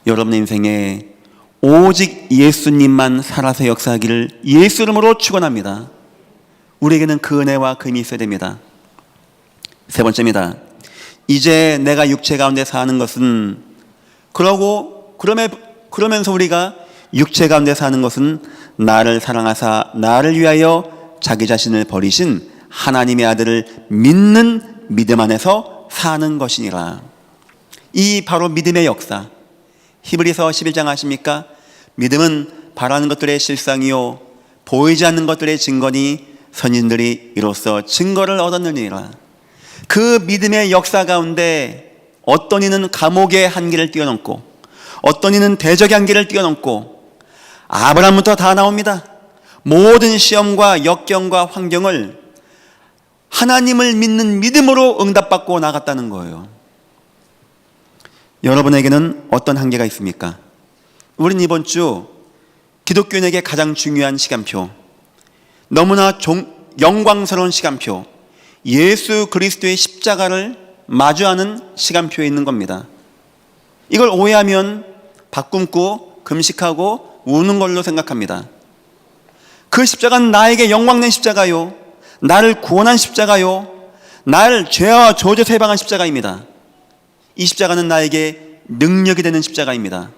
여러분의 인생에 오직 예수님만 살아서 역사하기를 예수 이름으로 축원합니다. 우리에게는 그 은혜와 그 힘이 있어야 됩니다. 세 번째입니다. 이제 내가 육체 가운데 사는 것은, 그러면서 우리가 육체 가운데 사는 것은 나를 사랑하사 나를 위하여 자기 자신을 버리신 하나님의 아들을 믿는 믿음 안에서 사는 것이니라. 이 바로 믿음의 역사. 히브리서 11장 아십니까? 믿음은 바라는 것들의 실상이요 보이지 않는 것들의 증거니 선인들이 이로써 증거를 얻었느니라. 그 믿음의 역사 가운데 어떤 이는 감옥의 한계를 뛰어넘고, 어떤 이는 대적의 한계를 뛰어넘고, 아브라함부터 다 나옵니다. 모든 시험과 역경과 환경을 하나님을 믿는 믿음으로 응답받고 나갔다는 거예요. 여러분에게는 어떤 한계가 있습니까? 우린 이번 주 기독교인에게 가장 중요한 시간표, 너무나 영광스러운 시간표, 예수 그리스도의 십자가를 마주하는 시간표에 있는 겁니다. 이걸 오해하면 밥 굶고 금식하고 우는 걸로 생각합니다. 그 십자가는 나에게 영광낸 십자가요, 나를 구원한 십자가요, 나를 죄와 저주에서 해방한 십자가입니다. 이 십자가는 나에게 능력이 되는 십자가입니다.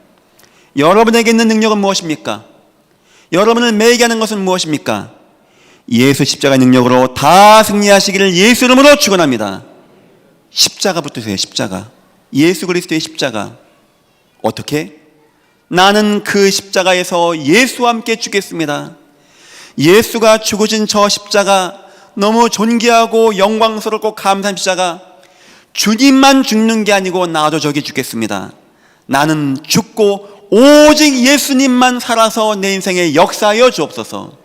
여러분에게 있는 능력은 무엇입니까? 여러분을 매이게 하는 것은 무엇입니까? 예수 십자가의 능력으로 다 승리하시기를 예수 이름으로 축원합니다. 십자가 붙으세요. 십자가. 예수 그리스도의 십자가. 어떻게? 나는 그 십자가에서 예수와 함께 죽겠습니다. 예수가 죽으신 저 십자가, 너무 존귀하고 영광스럽고 감사한 십자가, 주님만 죽는 게 아니고 나도 저기 죽겠습니다. 나는 죽고 오직 예수님만 살아서 내 인생에 역사하여 주옵소서.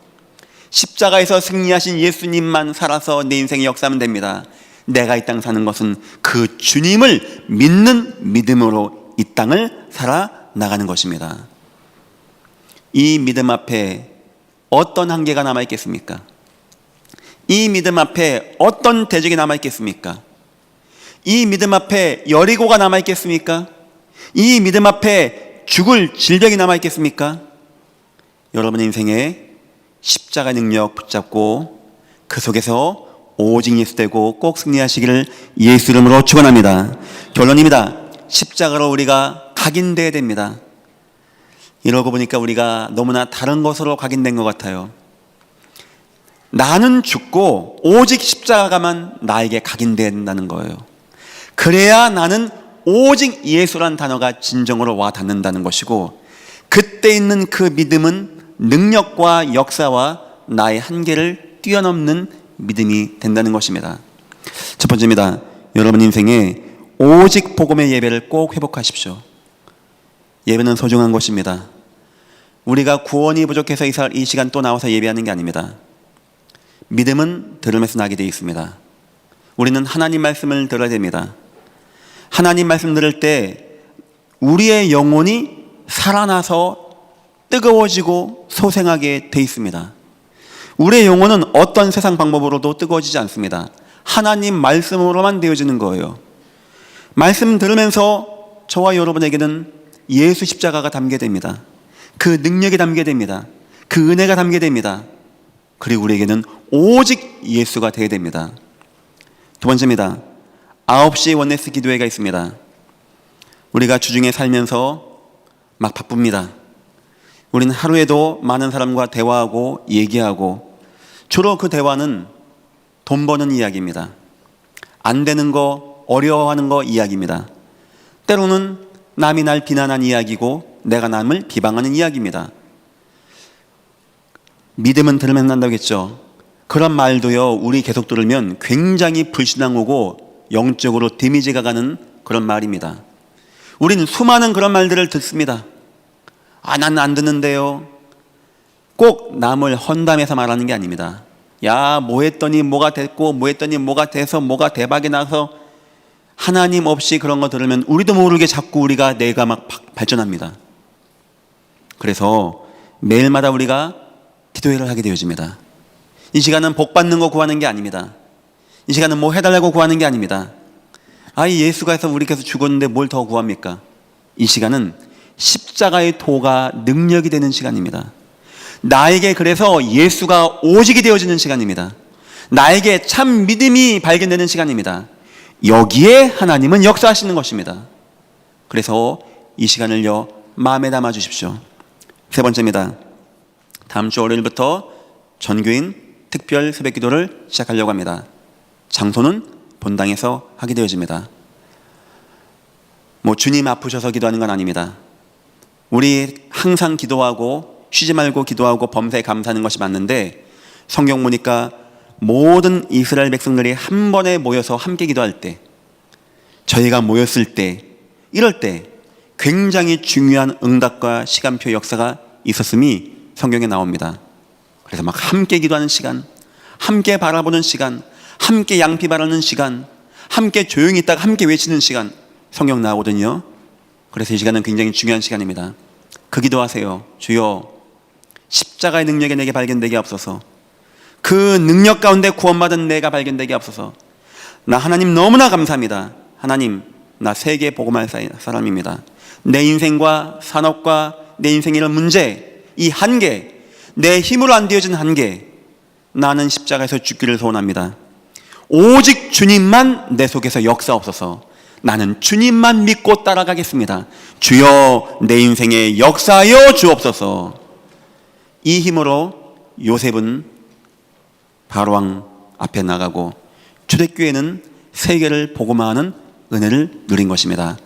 십자가에서 승리하신 예수님만 살아서 내 인생에 역사하면 됩니다. 내가 이 땅 사는 것은 그 주님을 믿는 믿음으로 이 땅을 살아나가는 것입니다. 이 믿음 앞에 어떤 한계가 남아있겠습니까? 이 믿음 앞에 어떤 대적이 남아있겠습니까? 이 믿음 앞에 여리고가 남아있겠습니까? 이 믿음 앞에 죽을 질병이 남아있겠습니까? 여러분의 인생에 십자가 능력 붙잡고 그 속에서 오직 예수 되고 꼭 승리하시기를 예수 이름으로 축원합니다. 결론입니다. 십자가로 우리가 각인되어야 됩니다. 이러고 보니까 우리가 너무나 다른 것으로 각인된 것 같아요. 나는 죽고 오직 십자가만 나에게 각인된다는 거예요. 그래야 나는 오직 예수란 단어가 진정으로 와 닿는다는 것이고, 그때 있는 그 믿음은 능력과 역사와 나의 한계를 뛰어넘는 믿음이 된다는 것입니다. 첫 번째입니다. 여러분 인생에 오직 복음의 예배를 꼭 회복하십시오. 예배는 소중한 것입니다. 우리가 구원이 부족해서 이 시간 또 나와서 예배하는 게 아닙니다. 믿음은 들음에서 나게 되어 있습니다. 우리는 하나님 말씀을 들어야 됩니다. 하나님 말씀 들을 때 우리의 영혼이 살아나서 뜨거워지고 소생하게 되어 있습니다. 우리의 영혼은 어떤 세상 방법으로도 뜨거워지지 않습니다. 하나님 말씀으로만 되어지는 거예요. 말씀 들으면서 저와 여러분에게는 예수 십자가가 담게 됩니다. 그 능력이 담게 됩니다. 그 은혜가 담게 됩니다. 그리고 우리에게는 오직 예수가 되어야 됩니다. 두 번째입니다. 9시 원네스 기도회가 있습니다. 우리가 주중에 살면서 막 바쁩니다. 우리는 하루에도 많은 사람과 대화하고 얘기하고, 주로 그 대화는 돈 버는 이야기입니다. 안 되는 거, 어려워하는 거 이야기입니다. 때로는 남이 날 비난한 이야기고 내가 남을 비방하는 이야기입니다. 믿음은 들으면 난다고 했죠. 그런 말도요, 우리 계속 들으면 굉장히 불신앙하고 영적으로 데미지가 가는 그런 말입니다. 우리는 수많은 그런 말들을 듣습니다. 난 안 듣는데요. 꼭 남을 헌담해서 말하는 게 아닙니다. 야, 뭐 했더니 뭐가 됐고, 뭐 했더니 뭐가 돼서 뭐가 대박이 나서, 하나님 없이 그런 거 들으면 우리도 모르게 자꾸 내가 막 발전합니다. 그래서 매일마다 우리가 기도회를 하게 되어집니다. 이 시간은 복 받는 거 구하는 게 아닙니다. 이 시간은 뭐 해달라고 구하는 게 아닙니다. 예수가 해서 우리께서 죽었는데 뭘 더 구합니까? 이 시간은 십자가의 도가 능력이 되는 시간입니다. 나에게 그래서 예수가 오직이 되어지는 시간입니다. 나에게 참 믿음이 발견되는 시간입니다. 여기에 하나님은 역사하시는 것입니다. 그래서 이 시간을요, 마음에 담아 주십시오. 세 번째입니다. 다음 주 월요일부터 전교인 특별 새벽기도를 시작하려고 합니다. 장소는 본당에서 하게 되어집니다. 주님 아프셔서 기도하는 건 아닙니다. 우리 항상 기도하고 쉬지 말고 기도하고 범사에 감사하는 것이 맞는데, 성경 보니까 모든 이스라엘 백성들이 한 번에 모여서 함께 기도할 때, 저희가 모였을 때, 이럴 때 굉장히 중요한 응답과 시간표 역사가 있었음이 성경에 나옵니다. 그래서 막 함께 기도하는 시간, 함께 바라보는 시간, 함께 양피 바라는 시간, 함께 조용히 있다가 함께 외치는 시간, 성경 나오거든요. 그래서 이 시간은 굉장히 중요한 시간입니다. 그 기도하세요. 주여, 십자가의 능력이 내게 발견되게 없어서, 그 능력 가운데 구원받은 내가 발견되게 없어서, 나 하나님 너무나 감사합니다. 하나님, 나 세계 복음할 사람입니다. 내 인생과 산업과 내 인생의 이런 문제, 이 한계, 내 힘으로 안 되어진 한계, 나는 십자가에서 죽기를 소원합니다. 오직 주님만 내 속에서 역사옵소서. 나는 주님만 믿고 따라가겠습니다. 주여, 내 인생에 역사하여 주옵소서. 이 힘으로 요셉은 바로왕 앞에 나가고 초대교회는 세계를 복음화하는 은혜를 누린 것입니다.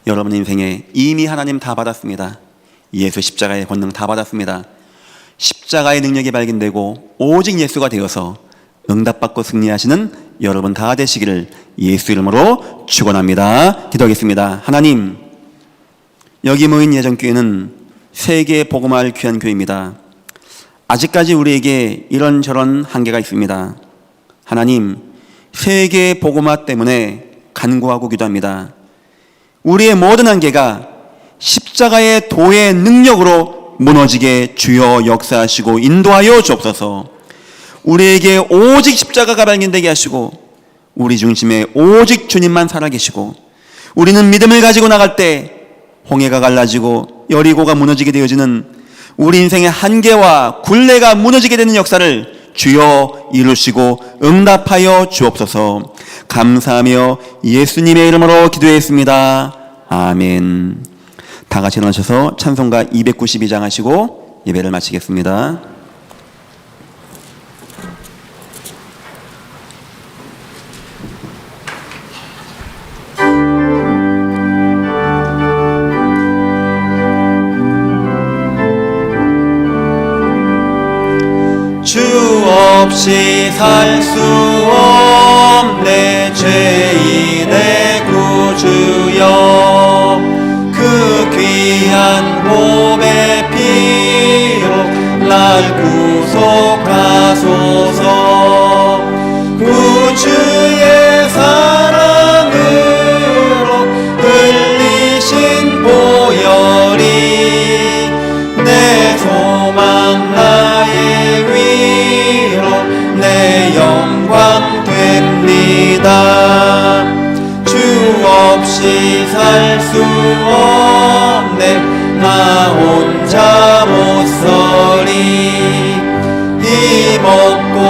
여러분 인생에 이미 하나님 다 받았습니다. 예수 십자가의 권능 다 받았습니다. 십자가의 능력이 발견되고 오직 예수가 되어서 응답받고 승리하시는 여러분 다 되시기를 예수 이름으로 축원합니다. 기도하겠습니다. 하나님, 여기 모인 예정교회는 세계에 복음화할 귀한 교회입니다. 아직까지 우리에게 이런저런 한계가 있습니다. 하나님, 세계 복음화 때문에 간구하고 기도합니다. 우리의 모든 한계가 십자가의 도의 능력으로 무너지게 주여 역사하시고 인도하여 주옵소서. 우리에게 오직 십자가가 발견되게 하시고 우리 중심에 오직 주님만 살아계시고, 우리는 믿음을 가지고 나갈 때 홍해가 갈라지고 여리고가 무너지게 되어지는 우리 인생의 한계와 굴레가 무너지게 되는 역사를 주여 이루시고 응답하여 주옵소서. 감사하며 예수님의 이름으로 기도했습니다. 아멘. 다 같이 일어나셔서 찬송가 292장 하시고 예배를 마치겠습니다. 없이 살 수 없네 죄인의 구주여 그 귀한 보배 피로 날 구속하소서 구주의 사랑으로 흘리신 보혈이 내 소망 나의 위로 내 영광 됩니다 주 없이 살 수 없네 나 혼자 못 서리 힘없고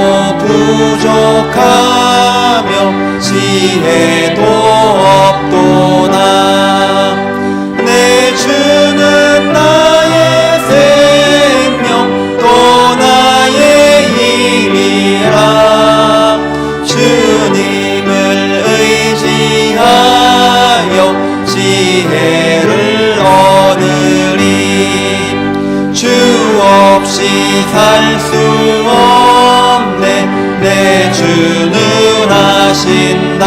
부족하며 지혜도 없도다 내 주는 나의 생명 또 나의 힘이라 주님을 의지하여 지혜를 얻으리 주 없이 살 수 없네 내 주는 하신다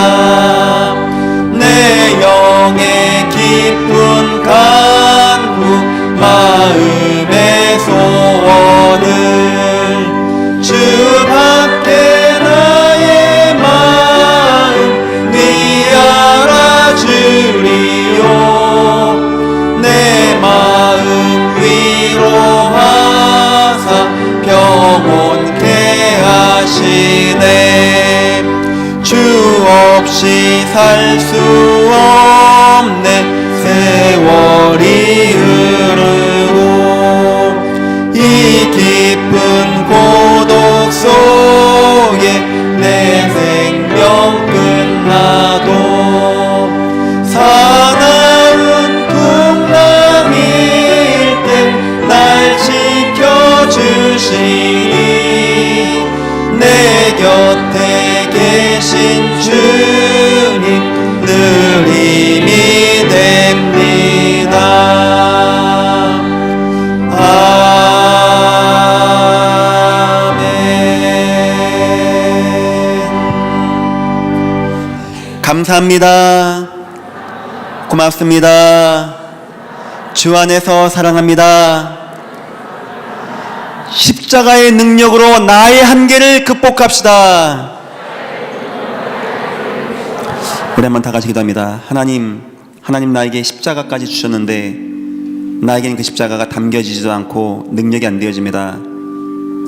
내 영의 깊은 간구 마음의 소원을 주 밖에 나의 마음 네 알아주리요 내 마음 위로하사 평온케 하시네 주 없이 살 수 없네 세월이 흐르고 이 깊은 고독 속에 내 생명 끝나도 사나운 풍랑일 때 날 지켜주시니 내 곁에 계신 주님 늘 힘이 됩니다 아멘 감사합니다 고맙습니다 주 안에서 사랑합니다 십자가의 능력으로 나의 한계를 극복합시다 우리 한번 다 같이 기도합니다 하나님 나에게 십자가까지 주셨는데 나에게는 그 십자가가 담겨지지도 않고 능력이 안 되어집니다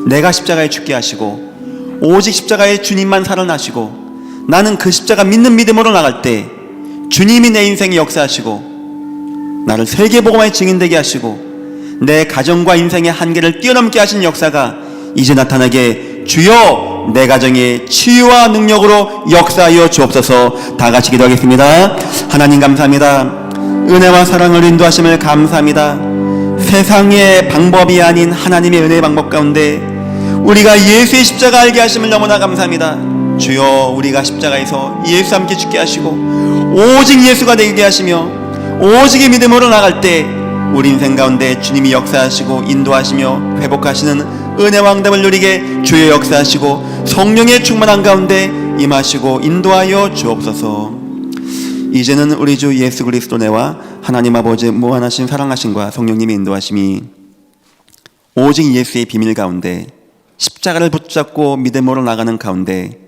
내가 십자가에 죽게 하시고 오직 십자가에 주님만 살아나시고 나는 그 십자가 믿는 믿음으로 나갈 때 주님이 내 인생에 역사하시고 나를 세계복음화의 증인되게 하시고 내 가정과 인생의 한계를 뛰어넘게 하신 역사가 이제 나타나게 주여 내 가정에 치유와 능력으로 역사하여 주옵소서. 다 같이 기도하겠습니다. 하나님 감사합니다. 은혜와 사랑을 인도하심을 감사합니다. 세상의 방법이 아닌 하나님의 은혜의 방법 가운데 우리가 예수의 십자가 알게 하심을 너무나 감사합니다. 주여 우리가 십자가에서 예수 함께 죽게 하시고 오직 예수가 되게 하시며 오직의 믿음으로 나갈 때 우리 인생 가운데 주님이 역사하시고 인도하시며 회복하시는 은혜와 응답을 누리게 주여 역사하시고 성령의 충만한 가운데 임하시고 인도하여 주옵소서. 이제는 우리 주 예수 그리스도 내와 하나님 아버지의 무한하신 사랑하심과 성령님의 인도하심이 오직 예수의 비밀 가운데 십자가를 붙잡고 믿음으로 나가는 가운데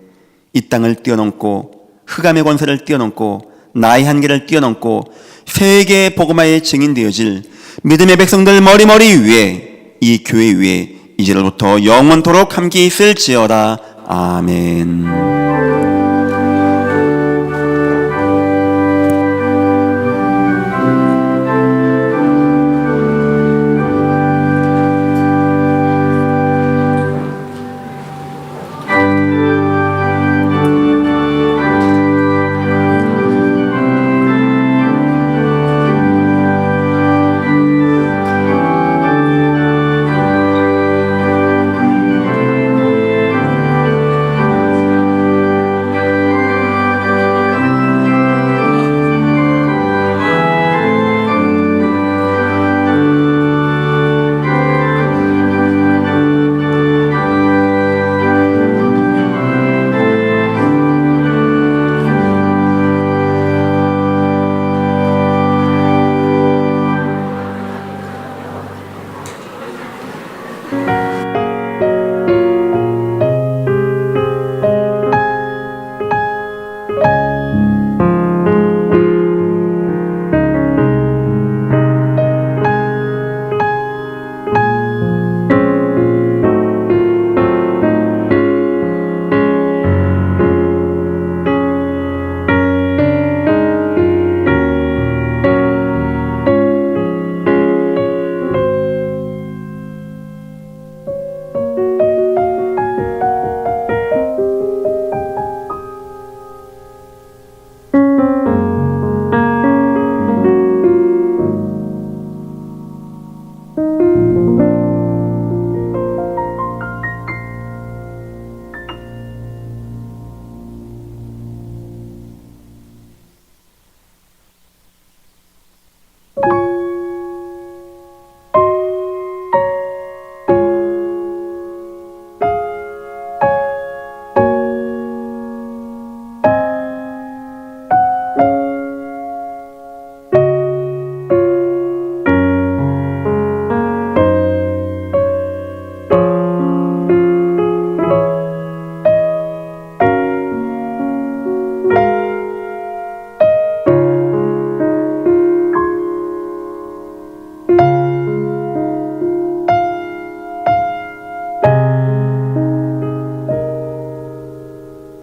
이 땅을 뛰어넘고 흑암의 권세를 뛰어넘고 나의 한계를 뛰어넘고 세계의 복음화의 증인 되어질 믿음의 백성들 머리머리 위에 이 교회 위에 이제로부터 영원토록 함께 있을지어다. 아멘.